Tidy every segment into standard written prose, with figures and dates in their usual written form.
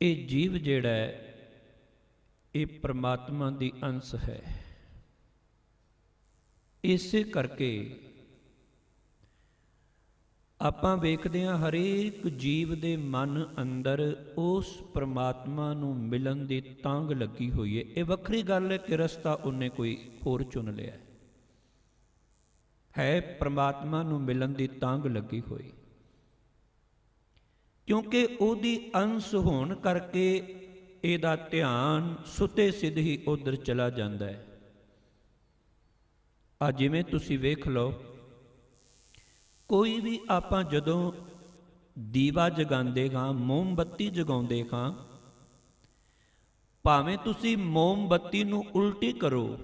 ਇਹ ਜੀਵ ਜਿਹੜਾ ਹੈ ਇਹ ਪ੍ਰਮਾਤਮਾ ਦੀ ਅੰਸ਼ ਹੈ। ਇਸੇ ਕਰਕੇ ਆਪਾਂ ਵੇਖਦੇ ਹਾਂ ਹਰੇਕ ਜੀਵ ਦੇ ਮਨ ਅੰਦਰ ਉਸ ਪ੍ਰਮਾਤਮਾ ਨੂੰ ਮਿਲਣ ਦੀ ਤਾਂਘ ਲੱਗੀ ਹੋਈ ਹੈ। ਇਹ ਵੱਖਰੀ ਗੱਲ ਹੈ ਕਿ ਰਸਤਾ ਉਹਨੇ ਕੋਈ ਹੋਰ ਚੁਣ ਲਿਆ ਹੈ ਪ੍ਰਮਾਤਮਾ ਨੂੰ ਮਿਲਣ ਦੀ ਤਾਂਘ ਲੱਗੀ ਹੋਈ, ਕਿਉਂਕਿ ਉਹਦੀ ਅੰਸ਼ ਹੋਣ ਕਰਕੇ ਇਹਦਾ ਧਿਆਨ ਸੁਤੇ ਸਿੱਧ ਹੀ ਉਧਰ ਚਲਾ ਜਾਂਦਾ ਹੈ। ਆ ਜਿਵੇਂ ਤੁਸੀਂ ਵੇਖ ਲਓ, ਕੋਈ ਵੀ ਆਪਾਂ ਜਦੋਂ ਦੀਵਾ ਜਗਾਉਂਦੇ ਹਾਂ, ਮੋਮਬੱਤੀ ਜਗਾਉਂਦੇ ਹਾਂ, ਭਾਵੇਂ ਤੁਸੀਂ ਮੋਮਬੱਤੀ ਨੂੰ ਉਲਟੀ ਕਰੋ,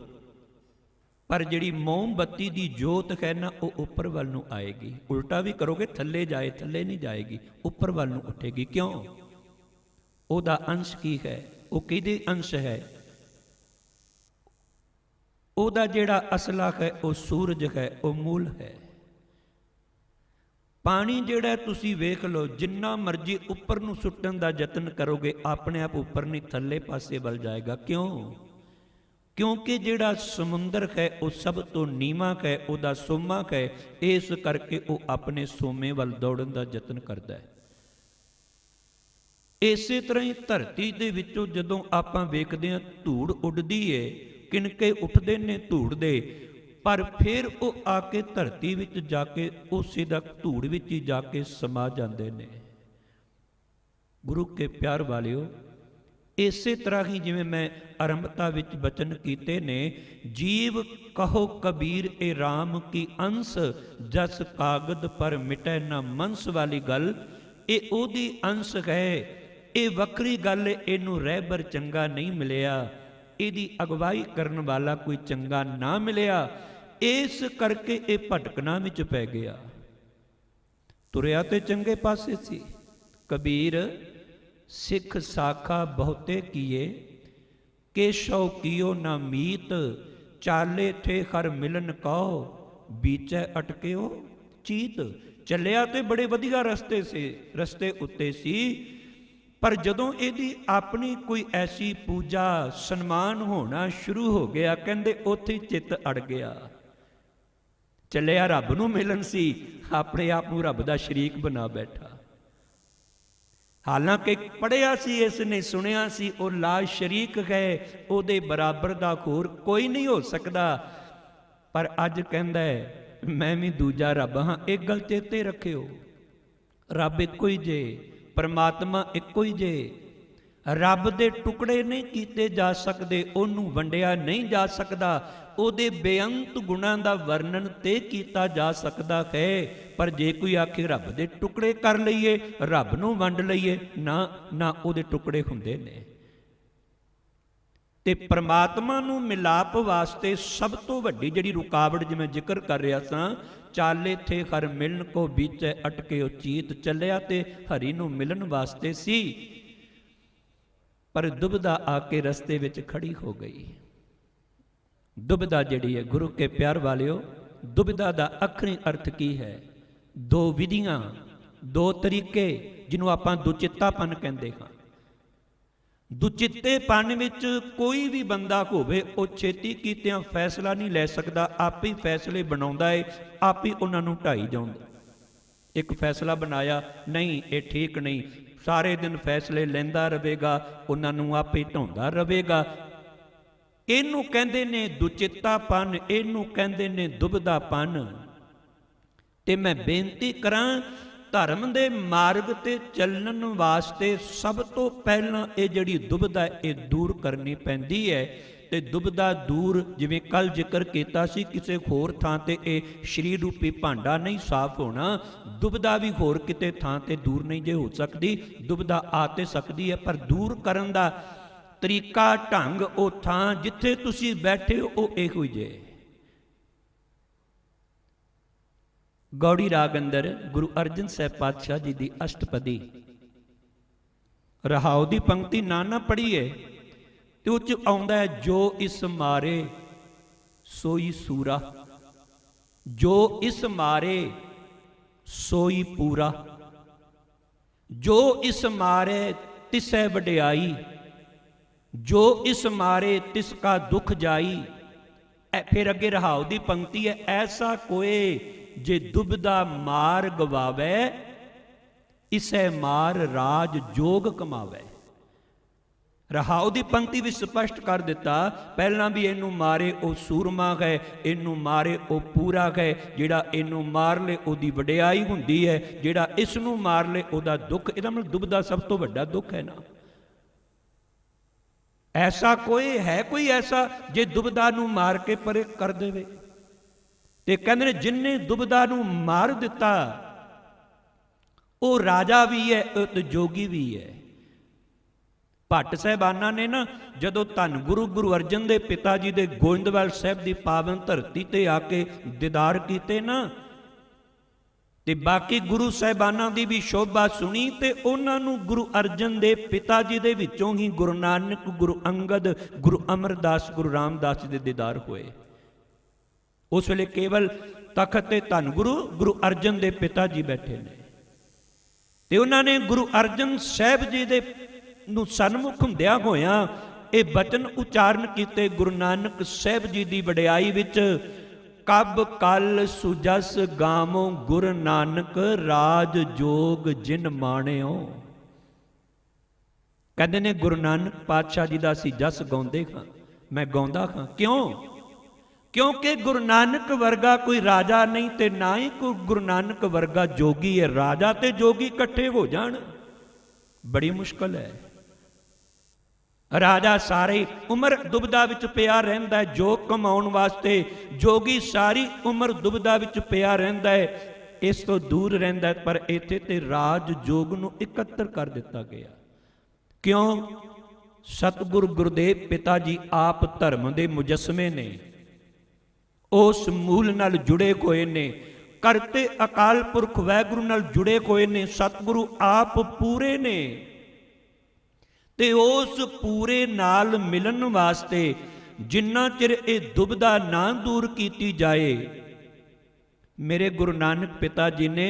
ਪਰ ਜਿਹੜੀ ਮੋਮਬੱਤੀ ਦੀ ਜੋਤ ਹੈ ਨਾ ਉਹ ਉੱਪਰ ਵੱਲ ਨੂੰ ਆਏਗੀ। ਉਲਟਾ ਵੀ ਕਰੋਗੇ ਥੱਲੇ ਜਾਏ, ਥੱਲੇ ਨਹੀਂ ਜਾਏਗੀ, ਉੱਪਰ ਵੱਲ ਨੂੰ ਉੱਠੇਗੀ। ਕਿਉਂ? ਉਹਦਾ ਅੰਸ਼ ਕੀ ਹੈ? ਉਹ ਕਿਹਦੇ ਅੰਸ਼ ਹੈ? ਉਹਦਾ ਜਿਹੜਾ ਅਸਲਾ ਹੈ ਉਹ ਸੂਰਜ ਹੈ, ਉਹ ਮੂਲ ਹੈ। ਪਾਣੀ ਜਿਹੜਾ ਤੁਸੀਂ ਵੇਖ ਲਓ, ਜਿੰਨਾ ਮਰਜ਼ੀ ਉੱਪਰ ਨੂੰ ਸੁੱਟਣ ਦਾ ਯਤਨ ਕਰੋਗੇ ਆਪਣੇ ਆਪ ਉੱਪਰ ਨਹੀਂ ਥੱਲੇ ਪਾਸੇ ਵੱਲ ਜਾਏਗਾ। ਕਿਉਂ? ਕਿਉਂਕਿ ਜਿਹੜਾ ਸਮੁੰਦਰ ਹੈ ਉਹ ਸਭ ਤੋਂ ਨੀਵਾਂ ਹੈ, ਉਹਦਾ ਸੋਮਾ ਹੈ, ਇਸ ਕਰਕੇ ਉਹ ਆਪਣੇ ਸੋਮੇ ਵੱਲ ਦੌੜਨ ਦਾ ਯਤਨ ਕਰਦਾ ਹੈ। ਇਸੇ ਤਰ੍ਹਾਂ ਹੀ ਧਰਤੀ ਦੇ ਵਿੱਚੋਂ ਜਦੋਂ ਆਪਾਂ ਵੇਖਦੇ ਹਾਂ ਧੂੜ ਉੱਡਦੀ ਏ, ਕਿਣਕੇ ਉੱਠਦੇ ਨੇ ਧੂੜ ਦੇ, ਪਰ ਫਿਰ ਉਹ ਆ ਕੇ ਧਰਤੀ ਵਿੱਚ ਜਾ ਕੇ ਉਸੇ ਦਾ ਧੂੜ ਵਿੱਚ ਹੀ ਜਾ ਕੇ ਸਮਾ ਜਾਂਦੇ ਨੇ। ਗੁਰੂ ਕੇ ਪਿਆਰ ਵਾਲਿਓ, ਇਸੇ ਤਰ੍ਹਾਂ ਹੀ ਜਿਵੇਂ ਮੈਂ ਆਰੰਭਤਾ ਵਿੱਚ ਬਚਨ ਕੀਤੇ ਨੇ, ਜੀਵ ਕਹੋ ਕਬੀਰ ਇਹ ਰਾਮ ਕੀ ਅੰਸ, ਜਸ ਕਾਗਦ ਪਰ ਮਿਟੈ ਨਾ ਮਨਸ ਵਾਲੀ ਗੱਲ, ਇਹ ਉਹਦੀ ਅੰਸ਼ ਹੈ। ਇਹ ਵੱਖਰੀ ਗੱਲ, ਇਹਨੂੰ ਰਹਿਬਰ ਚੰਗਾ ਨਹੀਂ ਮਿਲਿਆ, ਇਹਦੀ ਅਗਵਾਈ ਕਰਨ ਵਾਲਾ ਕੋਈ ਚੰਗਾ ਨਾ ਮਿਲਿਆ, ਇਸ ਕਰਕੇ ਇਹ ਭਟਕਣਾ ਵਿੱਚ ਪੈ ਗਿਆ। ਤੁਰਿਆ ਤੇ ਚੰਗੇ ਪਾਸੇ ਸੀ। ਕਬੀਰ ਸਿੱਖ ਸਾਖਾ ਬਹੁਤੇ ਕੀਏ, ਕੇਸ਼ਵ ਕੀਓ ਨਾ ਮੀਤ, ਚਾਲੇ ਥੇ ਹਰ ਮਿਲਨ ਕਹੋ, ਬੀਚੈ ਅਟਕਿਓ ਚੀਤ। ਚੱਲਿਆ ਤੇ ਬੜੇ ਵਧੀਆ ਰਸਤੇ ਉੱਤੇ ਸੀ, ਪਰ ਜਦੋਂ ਇਹਦੀ ਆਪਣੀ ਕੋਈ ਐਸੀ ਪੂਜਾ ਸਨਮਾਨ ਹੋਣਾ ਸ਼ੁਰੂ ਹੋ ਗਿਆ, ਕਹਿੰਦੇ ਉੱਥੇ ਚਿੱਤ ਅੜ ਗਿਆ। ਚੱਲਿਆ ਰੱਬ ਨੂੰ ਮਿਲਣ ਸੀ, ਆਪਣੇ ਆਪ ਨੂੰ ਰੱਬ ਦਾ ਸ਼ਰੀਕ ਬਣਾ ਬੈਠਾ। ਹਾਲਾਂਕਿ ਪੜ੍ਹਿਆ ਸੀ, ਇਸ ਨੇ ਸੁਣਿਆ ਸੀ, ਉਹ ਲਾ ਸ਼ਰੀਕ ਹੈ, ਉਹਦੇ ਬਰਾਬਰ ਦਾ ਹੋਰ ਕੋਈ ਨਹੀਂ ਹੋ ਸਕਦਾ। ਪਰ ਅੱਜ ਕਹਿੰਦਾ ਹੈ ਮੈਂ ਵੀ ਦੂਜਾ ਰੱਬ ਹਾਂ। ਇੱਕ ਗੱਲ ਚੇਤੇ ਰੱਖਿਓ, ਰੱਬ ਇੱਕੋ ਹੀ ਜੇ, ਪਰਮਾਤਮਾ ਇੱਕੋ ਹੀ ਜੇ। ਰੱਬ ਦੇ ਟੁਕੜੇ ਨਹੀਂ ਕੀਤੇ ਜਾ ਸਕਦੇ, ਉਹਨੂੰ ਵੰਡਿਆ ਨਹੀਂ ਜਾ ਸਕਦਾ, ਉਹਦੇ ਬੇਅੰਤ ਗੁਣਾਂ ਦਾ ਵਰਣਨ ਤੇ ਕੀਤਾ ਜਾ ਸਕਦਾ ਹੈ। ਪਰ ਜੇ ਕੋਈ ਆਖੇ ਰੱਬ ਦੇ ਟੁਕੜੇ ਕਰ ਲਈਏ, ਰੱਬ ਨੂੰ ਵੰਡ ਲਈਏ, ਨਾ ਉਹਦੇ ਟੁਕੜੇ ਹੁੰਦੇ ਨੇ। ਤੇ ਪਰਮਾਤਮਾ ਨੂੰ ਮਿਲਾਪ ਵਾਸਤੇ ਸਭ ਤੋਂ ਵੱਡੀ ਜਿਹੜੀ ਰੁਕਾਵਟ ਜਿਵੇਂ ਜ਼ਿਕਰ ਕਰ ਰਿਹਾ ਸਾਂ, ਚਾਲੇ ਥੇ ਹਰ ਮਿਲਨ ਕੋ ਬੀਚੈ ਅਟਕੇ ਉਹ ਚੀਤ। ਚੱਲਿਆ ਤੇ ਹਰੀ ਨੂੰ ਮਿਲਣ ਵਾਸਤੇ ਸੀ, ਪਰ ਦੁਬਿਧਾ ਆ ਕੇ ਰਸਤੇ ਵਿੱਚ ਖੜੀ ਹੋ ਗਈ। ਦੁਬਿਧਾ ਜਿਹੜੀ ਹੈ ਗੁਰੂ ਕੇ ਪਿਆਰ ਵਾਲਿਓ, ਦੁਬਿਧਾ ਦਾ ਅੱਖਰੀ ਅਰਥ ਕੀ ਹੈ? ਦੋ ਵਿਧੀਆਂ, ਦੋ ਤਰੀਕੇ, ਜਿਹਨੂੰ ਆਪਾਂ ਦੁਚਿੱਤਾਪਨ ਕਹਿੰਦੇ ਹਾਂ। ਦੁਚਿੱਤੇਪਨ ਵਿੱਚ ਕੋਈ ਵੀ ਬੰਦਾ ਹੋਵੇ ਉਹ ਛੇਤੀ ਕੀਤਿਆਂ ਫੈਸਲਾ ਨਹੀਂ ਲੈ ਸਕਦਾ, ਆਪ ਹੀ ਫੈਸਲੇ ਬਣਾਉਂਦਾ ਹੈ, ਆਪ ਹੀ ਉਹਨਾਂ ਨੂੰ ਢਾਈ ਜਾਂਦਾ। ਇੱਕ ਫੈਸਲਾ ਬਣਾਇਆ, ਨਹੀਂ ਇਹ ਠੀਕ ਨਹੀਂ, ਸਾਰੇ ਦਿਨ ਫੈਸਲੇ ਲੈਂਦਾ ਰਹੇਗਾ, ਉਹਨਾਂ ਨੂੰ ਆਪੇ ਢਾਉਂਦਾ ਰਹੇਗਾ। ਇਹਨੂੰ ਕਹਿੰਦੇ ਨੇ ਦੁਚਿੱਤਾਪਨ, ਇਹਨੂੰ ਕਹਿੰਦੇ ਨੇ ਦੁਬਿਧਾਪਨ। ਤੇ ਮੈਂ ਬੇਨਤੀ ਕਰਾਂ, ਧਰਮ ਦੇ ਮਾਰਗ ਤੇ ਚੱਲਣ ਵਾਸਤੇ ਸਭ ਤੋਂ ਪਹਿਲਾਂ ਇਹ ਜਿਹੜੀ ਦੁਬਿਧਾ ਇਹ ਦੂਰ ਕਰਨੀ ਪੈਂਦੀ ਹੈ। ਤੇ ਦੁਬਿਧਾ ਦੂਰ, ਜਿਵੇਂ ਕੱਲ ਜ਼ਿਕਰ ਕੀਤਾ ਸੀ, ਕਿਸੇ ਹੋਰ ਥਾਂ ਤੇ ਇਹ ਸਰੀਰ ਰੂਪੀ ਭਾਂਡਾ ਨਹੀਂ ਸਾਫ਼ ਹੋਣਾ, ਦੁਬਿਧਾ ਵੀ ਹੋਰ ਕਿਤੇ ਥਾਂ ਤੇ ਦੂਰ ਨਹੀਂ ਜੇ ਹੋ ਸਕਦੀ। ਦੁਬਿਧਾ ਆ ਤੇ ਸਕਦੀ ਹੈ, ਪਰ ਦੂਰ ਕਰਨ ਦਾ ਤਰੀਕਾ, ਢੰਗ, ਉਹ ਥਾਂ ਜਿੱਥੇ ਤੁਸੀਂ ਬੈਠੇ ਹੋ ਉਹ ਇਹੋ ਹੀ ਜੇ। ਗੌੜੀ ਰਾਗ ਅੰਦਰ ਗੁਰੂ ਅਰਜਨ ਸਾਹਿਬ ਪਾਤਸ਼ਾਹ ਜੀ ਦੀ ਅਸ਼ਟਪਦੀ ਰਹਾਉ ਦੀ ਪੰਕਤੀ ਨਾ ਪੜ੍ਹੀਏ ਤੇ ਉਹ 'ਚ ਆਉਂਦਾ ਹੈ, ਜੋ ਇਸ ਮਾਰੇ ਸੋਈ ਸੂਰਾ, ਜੋ ਇਸ ਮਾਰੇ ਸੋਈ ਪੂਰਾ, ਜੋ ਇਸ ਮਾਰੇ तिसै वडियाई, जो इस मारे तिसका दुख जाई। फिर अगे रहाओ दी पंक्ति है, ऐसा कोई जे दुबदा मार गवावे, इसे मार राज जोग कमावे। रहाओ दी पंक्ति भी स्पष्ट कर दिता, पहला भी इनू मारे ओ सूरमा है, इनू मारे ओ पूरा है, जिहड़ा इनू मार ले ओदी वडियाई हुंदी है, जिहड़ा इसनू मार ले ओदा दुख। इहदा मतलब दुबदा सब तो वड्डा दुख है ना। ऐसा कोई है, कोई ऐसा जे दुबदा नू मार के परे कर देवे। ते कहंदे ने जिन्ने दुबदा नू मार दिता वो राजा भी है ते जोगी भी है। भट्ट साहिबाना ने ना जदों धन गुरु अर्जन दे पिता जी दे गोइंदवाल साहिब दी पावन धरती ते आके दीदार कीते ना, ते बाकी गुरु साहिबाना दी भी शोभा सुनी, ते उन्हां नूं गुरु अर्जन दे पिता जी दे विचों ही गुरु नानक, गुरु अंगद, गुरु अमरदास, गुरु रामदास जी दे दीदार होए। उस वेले केवल तखत ते धन गुरु अर्जन दे पिता जी बैठे ने, ते उन्हां ने गुरु अर्जन साहिब जी दे नूं सन्मुख हुंदियां होइयां ये बचन उचारण कीते, गुरु नानक साहिब जी दी वडियाई विच, कब कल सुजस गावों गुरु नानक, राज जोग जिन माणियो। कहते ने गुरु नानक पातशाह जी दा असीं जस गाउंदे हां, मैं गाउंदा हां। क्यों? क्योंकि गुरु नानक वर्गा कोई राजा नहीं, ते ना ही कोई गुरु नानक वर्गा जोगी है। राजा ते जोगी इकट्ठे हो जाण बड़ी मुश्किल है। राजा सारी उम्र दुबदा विच पिया रहिंदा है जोग कमाउण वास्ते, जोगी सारी उम्र दुबदा विच पिया रहिंदा है, इस तो दूर रहिंदा है। पर इत्थे ते राज जोग नूं इकत्तर कर दिता गया। क्यों? सतगुरु गुरुदेव पिता जी आप धर्म दे मुजस्मे ने, उस मूल नाल जुड़े होए ने, करते अकाल पुरख वाहिगुरू नाल जुड़े होए ने, सतगुरु आप पूरे ने, ते उस पूरे नाल मिलन वास्ते जिन्ना चिर ये दुबदा ना दूर कीती जाए, मेरे गुरु नानक पिता जी ने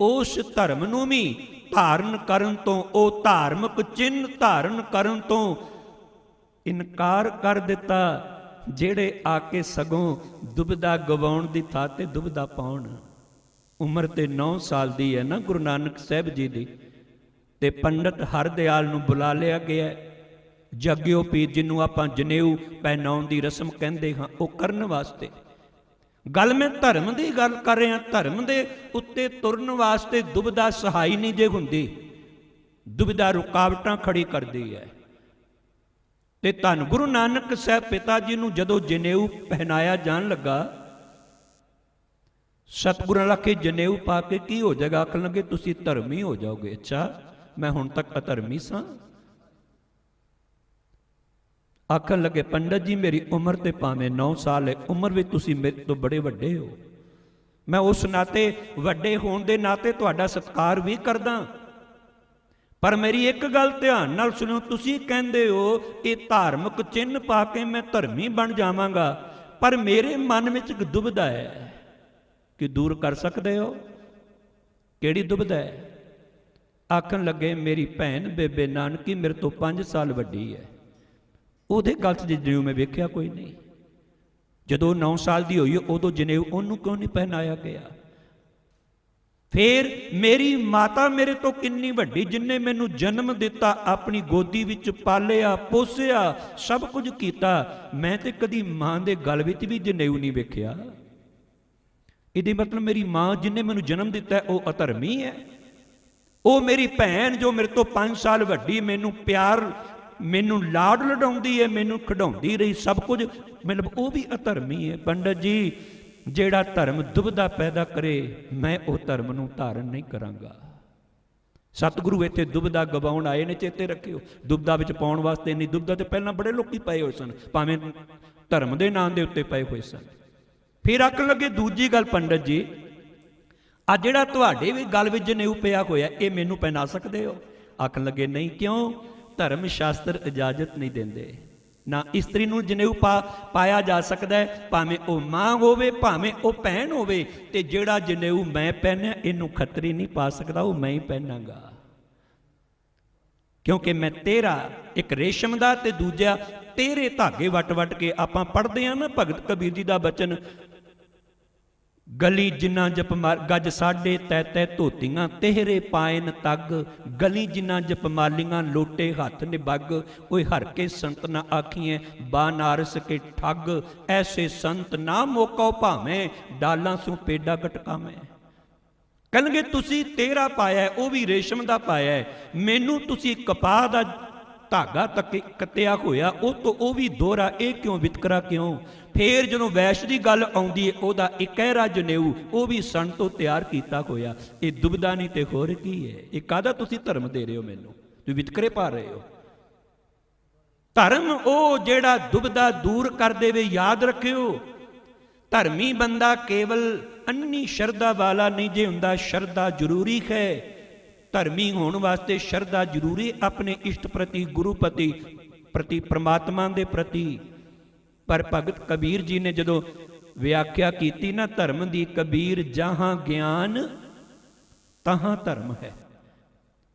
उस धर्म नूं भी धारण करन तो, ओ धार्मिक चिन्ह धारण करन तो इनकार कर दिता, जेड़े आके सगों दुबदा गवाउण दी थां ते दुबदा पाउण। उम्र ते 9 साल दी है ना गुरु नानक साहिब जी दी, ते पंडित हरदयाल नूं बुला लिया गया। जग्गियो पीर जिन्हों आपां जनेऊ पहनाउण दी रस्म कहंदे हां, वो करन वास्ते। गल मैं धर्म की गल कर रहा, धर्म के उत्ते तुरन वास्ते दुबदा सहाई नहीं जे हुंदी, दुबदा रुकावटां खड़ी करदी है। ते धन गुरु नानक साहब पिता जी नूं जदों जनेऊ पहनाया जान लगा, सतगुरां आखे जनेऊ पा के की हो जाएगा? आखन लगे तुसीं धर्मी हो जाओगे। अच्छा, मैं हुण तक अधर्मी सां? आखन लगे पंडित जी मेरी उम्र तो भावें 9 साल है, उम्र भी तुसीं मेरे तो बड़े वड्डे हो, मैं उस नाते वड्डे होण दे नाते तुहाडा सत्कार भी करदा, पर मेरी एक गल ध्यान नाल सुणो, तुसीं कहंदे हो ये धार्मिक चिन्ह पा के मैं धर्मी बन जावांगा, पर मेरे मन में एक दुविधा है कि दूर कर सकते हो? किहड़ी दुविधा है? आखन लगे मेरी भैन बेबे नानकी मेरे तो 5 साल वड्डी है, ਉਹਦੇ ਗਲ 'ਚ ਜਨੇਊ मैं वेख्या कोई नहीं। ਜਦੋਂ 9 साल की ਹੋਈ ਉਦੋਂ ਜਨੇਊ ਉਹਨੂੰ क्यों नहीं पहनाया गया? फिर मेरी माता मेरे तो किन्नी वड्डी, जिन्हें मैनू जन्म दिता, अपनी गोदी विच पालिया पोसिया सब कुछ किया, मैं तो कदी मां के गल विच भी जनेऊ नहीं वेख्या। ਇਹਦੀ मतलब मेरी मां जिन्हें मैनू जन्म दिता है वह अधर्मी है? वो मेरी भैन जो मेरे तो 5 साल वड्डी, मैनू प्यार मैनू लाड लडाउंदी है, मैनू खिडाउंदी रही सब कुछ, मतलब वो भी अधर्मी है। पंडित जी जेड़ा धर्म दुविधा पैदा करे मैं वो धर्म नूं धारण नहीं करांगा। सतगुरु इत्थे दुविधा गवाउण आए ने, चेते रखियो। दुविधा विच पाउण वास्ते नहीं, दुविधा ते पहलां बड़े लोकी पए होए सन, भावें धर्म दे नाम दे उत्ते पए होए सन। फिर आखण लगे दूजी गल, पंडित जी आ जिहड़ा तुहाडे भी गल विच जनेऊ पिया होया ये मैनू पहना सकदे हो? आखण लगे नहीं। क्यों? धर्म शास्त्र इजाजत नहीं देंदे, ना इस्त्री नूं जनेऊ पाया जा सकता है, भावें वो मां होवे भावें वो भैन होवे, ते जिहड़ा जनेऊ मैं पहनया इनू खतरी नहीं पा सकता, वो मैं ही पहनांगा। क्योंकि मैं तेरा, एक रेशम का ते दूजा तेरे धागे वट वट के आपां पढ़दे आ ना भगत कबीर जी का बचन, गली जिन्ना जप मार गज साढ़े तै तै धोतियां तेहरे पायन तग, गली जिन्ना जप मालियां लोटे हथ निबग, ओए हर के संत ना आखिए बानारस के ठग, ऐसे संत ना मौका भावें डाला सु पेडा गटकावें। कहणगे तुसी तेरा पाया वो भी रेशम का पाया, मैनू तुसी कपाह का धागा तक कत्तिया होया वो तो वो भी दोहरा, ये क्यों वितकरा क्यों। फिर जो वैश की गल आउंदी है वह इकहरा जनेऊ वो भी सन तो तैयार किया होया, ये दुबदा नहीं तो होर की है, ये काहदा तुसी धर्म दे रहे हो मैनू, तुसीं वितकरे पा रहे हो। धर्म वो जेड़ा दुबदा दूर कर देवे, याद रखियो धर्मी बंदा केवल अन्नी शरदा वाला नहीं जे हुंदा, शरदा जरूरी है। धर्मी होने वास्ते शरदा जरूरी, अपने इष्ट प्रति गुरु प्रति परमात्मा के प्रति। पर भगत कबीर जी ने जदों व्याख्या की ना धर्म की, कबीर जहां ज्ञान तहां धर्म है।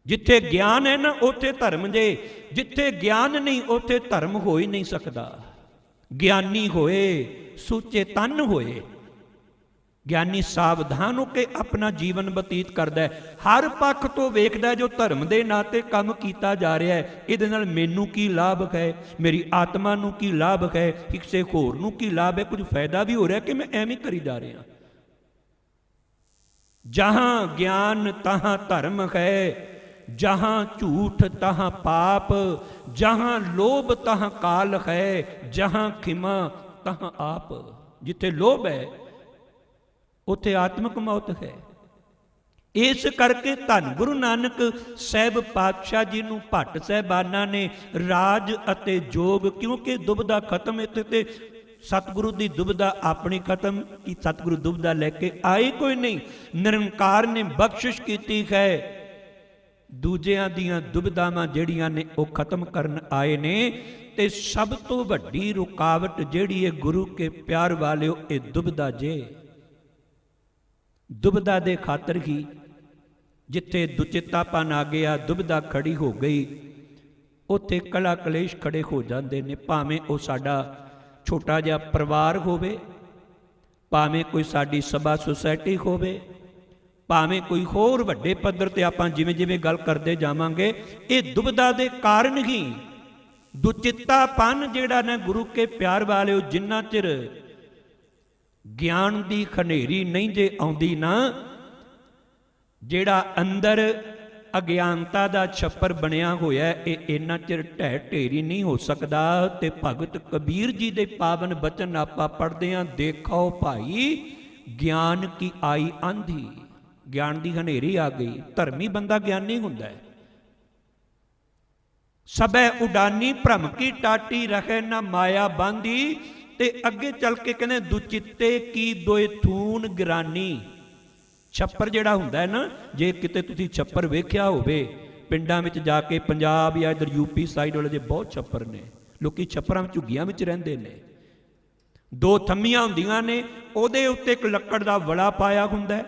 जिथे ज्ञान है ना उथे धर्म जे, जिथे ज्ञान नहीं उथे धर्म हो ही नहीं सकता। ज्ञानी होए सुचे तन होए, ज्ञानी सावधान होकर अपना जीवन बतीत करता है, हर पक्ष तो वेखदा जो धर्म के नां ते काम किया जा रहा है, इहदे नाल मैनू की लाभ है, मेरी आत्मा नू की लाभ है, किसी होर नू की लाभ है, कुछ फायदा भी हो रहा है कि मैं एवं करी जा रहा। जहां ज्ञान तहां धर्म है, जहां झूठ तहां पाप, जहां लोभ तहां काल है, जहां खिमा तहां आप। जिथे लोभ है उत्थे आत्मक मौत है। इस करके धन गुरु नानक साहब पातशाह जी नूं भट्ट साहबाना ने राज अते जोग, क्योंकि दुबदा खत्म इत्थे ते सतगुरु की दुबदा अपनी खत्म की, सतगुरु दुबदा लैके आए कोई नहीं, निरंकार ने बख्शिश की है। दूजियां दियां दुबदावां जिहड़ियां ने वो खत्म करन आए ने, ते सब तो वड्डी रुकावट जिहड़ी है गुरु के प्यार वाले ये दुबदा जे। दुबदा दे खातर ही जिथे दुचितापन आ गया, दुबदा खड़ी हो गई, उत्थे कला कलेश खड़े हो जाते हैं। भावें वो साडा छोटा जिहा परिवार होवे, भावें कोई साडी सभा सोसाइटी होवे, भावें कोई होर वड्डे पद्धर ते आपां जिवें जिवें गल करते जावांगे, ये दुबदा दे कारण ही दुचितापन जिहड़ा ने गुरु के प्यार वाले जिन्ना चिर ज्ञान की खनेरी नहीं जे आउंदी ना, जिहड़ा अंदर अज्ञानता का छप्पर बनया होया ये इन्ना चिर ढह ढेरी नहीं हो सकता। ते भगत कबीर जी दे पावन बचन आपां पढ़दे हां, देखो भाई ज्ञान की आई आंधी, ज्ञान की हनेरी आ गई। धर्मी बंदा ज्ञानी हुंदा है। सबै उडानी भ्रम की टाटी रखे ना माया बांधी, ते अगे चल के कहने दुचित्ते की दोए थून गिरानी। छप्पर जिहड़ा हुंदा है ना, जे किते तुसीं छप्पर वेख्या होवे पिंडां विच जाके, पंजाब या इधर यूपी साइड वाले जे बहुत छप्पर ने, लोकी छप्परां झुग्गियां विच रहिंदे ने। दो थम्मियां हुंदियां ने, उहदे उत्ते एक लक्कड़ दा वड़ा पाया हुंदा है,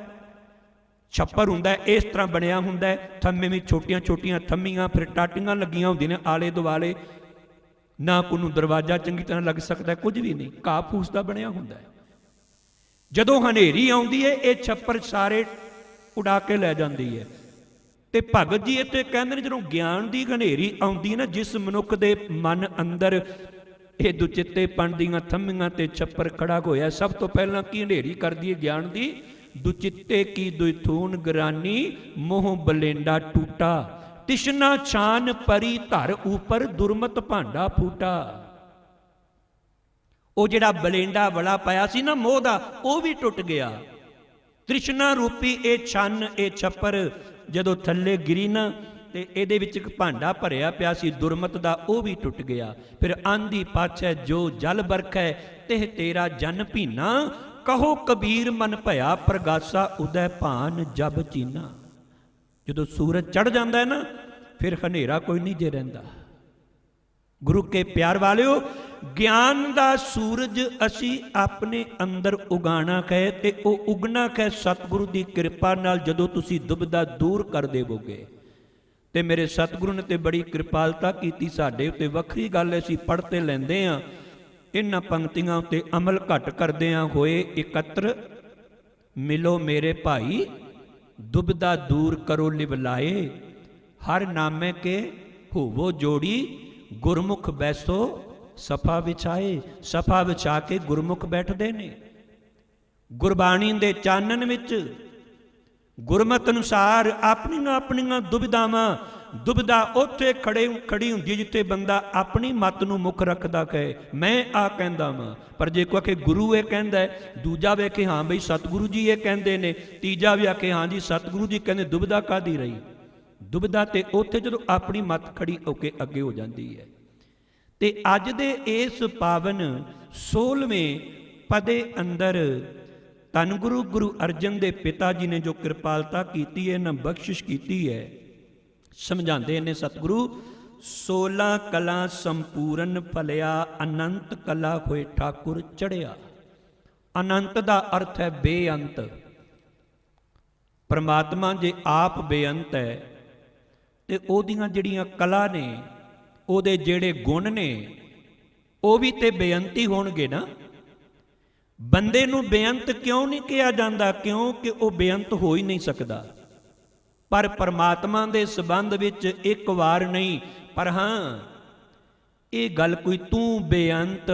छप्पर हुंदा है इस तरह बनिया हुंदा है, थम्मे में छोटियां छोटियां थम्मियां, फिर टाटियां लगियां हुंदियां ने आले दुआले, ना कोई दरवाजा चंगी तरह लग सकता है, कुछ भी नहीं, घाह फूस का बनया हुंदा है। जदों हनेरी आउंदी है ये छप्पर सारे उड़ा के लै जाती है। ते भगत जी इत्थे कहंदे ने जदों ज्ञान की हनेरी आउंदी ना, जिस मनुख दे मन अंदर ये दुचित्तेपन दीयां थम्मियां ते छप्पर खड़ा होया, सब तो पहला की हनेरी करदी है ज्ञान की, दुचित्ते की दुथून गिरानी, मोह बलेंडा टूटा, तिशना छान परी धर ऊपर दुरमत भांडा फूटा। वो जिहड़ा बलेंडा वड़ा पाया सी ना मोह दा, वो भी टुट गया। तृष्णा रूपी ये छन ये छप्पर जदों थल्ले गिरी ना, ते इहदे विच इक भांडा भरिया पिया सी दुरमत दा, वो भी टुट गया। फिर आंधी पाछै जो जल बरखै, तेह तेरा जन भीना, कहो कबीर मन भया प्रगासा, उदय भान जब चीना। जदों सूरज चढ़ जाता है ना, फिर हनेरा कोई नहीं जे रहिंदा। गुरु के प्यार वालिओ, ज्ञान का सूरज असी अपने अंदर उगाना है, ते वो उगना है सतगुरु की कृपा नाल। जदों तुसी दुबदा दूर कर देवोगे, ਤੇ ਮੇਰੇ ਸਤਿਗੁਰੂ ਨੇ ਤੇ ਬੜੀ ਕਿਰਪਾਲਤਾ ਕੀਤੀ ਸਾਡੇ ਉੱਤੇ। ਵੱਖਰੀ ਗੱਲ ਅਸੀਂ ਪੜ੍ਹ ਤੇ ਲੈਂਦੇ ਹਾਂ, ਇਹਨਾਂ ਪੰਕਤੀਆਂ ਉੱਤੇ ਅਮਲ ਘੱਟ ਕਰਦੇ ਹਾਂ। ਹੋਏ ਇਕੱਤਰ ਮਿਲੋ ਮੇਰੇ ਭਾਈ, ਦੁਬਿਧਾ ਦੂਰ ਕਰੋ ਲਿਵਲਾਏ, ਹਰ ਨਾਮੇ ਕੇ ਹੋਵੋ ਜੋੜੀ, ਗੁਰਮੁਖ ਬੈਸੋ ਸਫਾ ਵਿਛਾਏ। ਸਫਾ ਵਿਛਾ ਕੇ ਗੁਰਮੁਖ ਬੈਠਦੇ ਨੇ ਗੁਰਬਾਣੀ ਦੇ ਚਾਨਣ ਵਿੱਚ, ਗੁਰਮਤਿ ਅਨੁਸਾਰ ਆਪਣੀਆਂ ਆਪਣੀਆਂ ਦੁਬਿਧਾ ਉੱਥੇ ਖੜੀ ਹੁੰਦੀ ਜਿੱਥੇ ਬੰਦਾ ਆਪਣੀ ਮੱਤ ਨੂੰ ਮੁੱਖ ਰੱਖਦਾ ਕਹੇ ਮੈਂ ਆ ਕਹਿੰਦਾ ਵਾਂ। ਪਰ ਜੇ ਕੋਈ ਆਖੇ ਗੁਰੂ ਇਹ ਕਹਿੰਦਾ, ਦੂਜਾ ਵੇਖੇ ਹਾਂ ਬਈ ਸਤਿਗੁਰੂ ਜੀ ਇਹ ਕਹਿੰਦੇ ਨੇ, ਤੀਜਾ ਵੀ ਆਖੇ ਹਾਂ ਜੀ ਸਤਿਗੁਰੂ ਜੀ ਕਹਿੰਦੇ, ਦੁਬਿਧਾ ਕਾਹਦੀ ਰਹੀ? ਦੁਬਿਧਾ ਤੇ ਉੱਥੇ ਜਦੋਂ ਆਪਣੀ ਮੱਤ ਖੜੀ ਹੋ ਕੇ ਅੱਗੇ ਹੋ ਜਾਂਦੀ ਹੈ। ਤੇ ਅੱਜ ਦੇ ਇਸ ਪਾਵਨ 16ਵੇਂ ਪਦੇ ਅੰਦਰ ਧੰਨ ਗੁਰੂ ਅਰਜਨ ਦੇ ਪਿਤਾ ਜੀ ਨੇ ਜੋ ਕਿਰਪਾਲਤਾ ਕੀਤੀ ਹੈ ਨਾ, ਬਖਸ਼ਿਸ਼ ਕੀਤੀ ਹੈ, ਸਮਝਾਉਂਦੇ ਨੇ ਸਤਿਗੁਰੂ, 16 ਕਲਾ ਸੰਪੂਰਨ ਫਲਿਆ, ਅਨੰਤ ਕਲਾ ਹੋਏ ਠਾਕੁਰ ਚੜਿਆ। ਅਨੰਤ ਦਾ ਅਰਥ ਹੈ ਬੇਅੰਤ। ਪਰਮਾਤਮਾ ਜੇ ਆਪ ਬੇਅੰਤ ਹੈ ਤੇ ਉਹਦੀਆਂ ਜਿਹੜੀਆਂ ਕਲਾ ਨੇ, ਉਹਦੇ ਜਿਹੜੇ ਗੁਣ ਨੇ, ਉਹ ਵੀ ਤੇ ਬੇਅੰਤੀ ਹੋਣਗੇ ਨਾ। ਬੰਦੇ ਨੂੰ ਬੇਅੰਤ ਕਿਉਂ ਨਹੀਂ ਕਿਹਾ ਜਾਂਦਾ? ਕਿਉਂਕਿ ਉਹ ਬੇਅੰਤ ਹੋ ਹੀ ਨਹੀਂ ਸਕਦਾ। ਪਰ ਪਰਮਾਤਮਾ ਦੇ ਸੰਬੰਧ ਵਿੱਚ ਇੱਕ ਵਾਰ ਨਹੀਂ, ਪਰ ਹਾਂ ਇਹ ਗੱਲ ਕੋਈ ਤੂੰ ਬੇਅੰਤ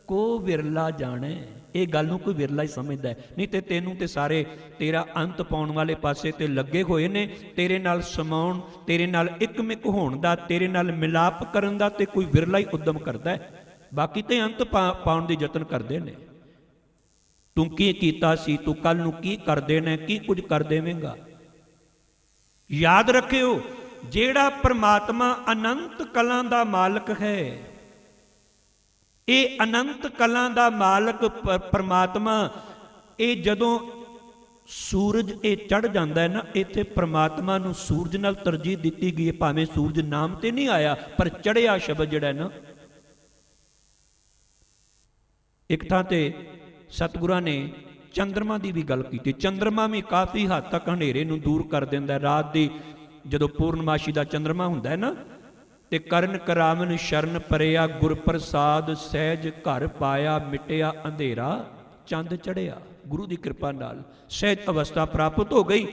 ਕੋ ਵਿਰਲਾ ਜਾਣੇ, ਇਹ ਗੱਲ ਨੂੰ ਕੋਈ ਵਿਰਲਾ ਹੀ ਸਮਝਦਾ ਹੈ। ਨਹੀਂ ਤੇ ਤੈਨੂੰ ਤੇ ਸਾਰੇ ਤੇਰਾ ਅੰਤ ਪਾਉਣ ਵਾਲੇ ਪਾਸੇ ਤੇ ਲੱਗੇ ਹੋਏ ਨੇ, ਤੇਰੇ ਨਾਲ ਸਮਾਉਣ, ਤੇਰੇ ਨਾਲ ਇੱਕਮਿਕ ਹੋਣ ਦਾ, ਤੇਰੇ ਨਾਲ ਮਿਲਾਪ ਕਰਨ ਦਾ ਤੇ ਕੋਈ ਵਿਰਲਾ ਹੀ ਉਦਮ ਕਰਦਾ ਹੈ। ਬਾਕੀ ਤੇ ਅੰਤ ਪਾਉਣ ਦੇ ਯਤਨ ਕਰਦੇ ਨੇ। ਤੂੰ ਕੀ ਕੀਤਾ ਸੀ, ਤੂੰ ਕੱਲ ਨੂੰ ਕੀ ਕਰ ਦੇਣਾ, ਕੀ ਕੁਝ ਕਰ ਦੇਵੇਂਗਾ। ਯਾਦ ਰੱਖਿਓ, ਜਿਹੜਾ ਪ੍ਰਮਾਤਮਾ ਅਨੰਤ ਕਲਾਂ ਦਾ ਮਾਲਕ ਹੈ, ਇਹ ਅਨੰਤ ਕਲਾਂ ਦਾ ਮਾਲਕ ਪ੍ਰਮਾਤਮਾ, ਇਹ ਜਦੋਂ ਸੂਰਜ ਇਹ ਚੜ ਜਾਂਦਾ ਹੈ ਨਾ, ਇੱਥੇ ਪ੍ਰਮਾਤਮਾ ਨੂੰ ਸੂਰਜ ਨਾਲ ਤਰਜੀਹ ਦਿੱਤੀ ਗਈ ਹੈ। ਭਾਵੇਂ ਸੂਰਜ ਨਾਮ ਤੇ ਨਹੀਂ ਆਇਆ, ਪਰ ਚੜਿਆ ਸ਼ਬਦ ਜਿਹੜਾ ਹੈ ਨਾ, ਇੱਕ ਥਾਂ ਤੇ ਸਤਿਗੁਰਾਂ ਨੇ ਚੰਦਰਮਾ ਦੀ ਵੀ ਗੱਲ ਕੀਤੀ। ਚੰਦਰਮਾ ਵੀ ਕਾਫੀ ਹੱਦ ਤੱਕ ਹਨੇਰੇ ਨੂੰ ਦੂਰ ਕਰ ਦਿੰਦਾ। ਰਾਤ ਦੀ ਜਦੋਂ ਪੂਰਨਮਾਸ਼ੀ ਦਾ ਚੰਦਰਮਾ ਹੁੰਦਾ ਹੈ ਨਾ, ਤੇ ਕਰਨ ਕਰਾਵਨ ਸ਼ਰਨ ਪਰਿਆ, ਗੁਰ ਪ੍ਰਸਾਦ ਸਹਿਜ ਘਰ ਪਾਇਆ, ਮਿਟਿਆ ਅੰਧੇਰਾ ਚੰਦ ਚੜਿਆ। ਗੁਰੂ ਦੀ ਕਿਰਪਾ ਨਾਲ ਸਹਿਜ ਅਵਸਥਾ ਪ੍ਰਾਪਤ ਹੋ ਗਈ,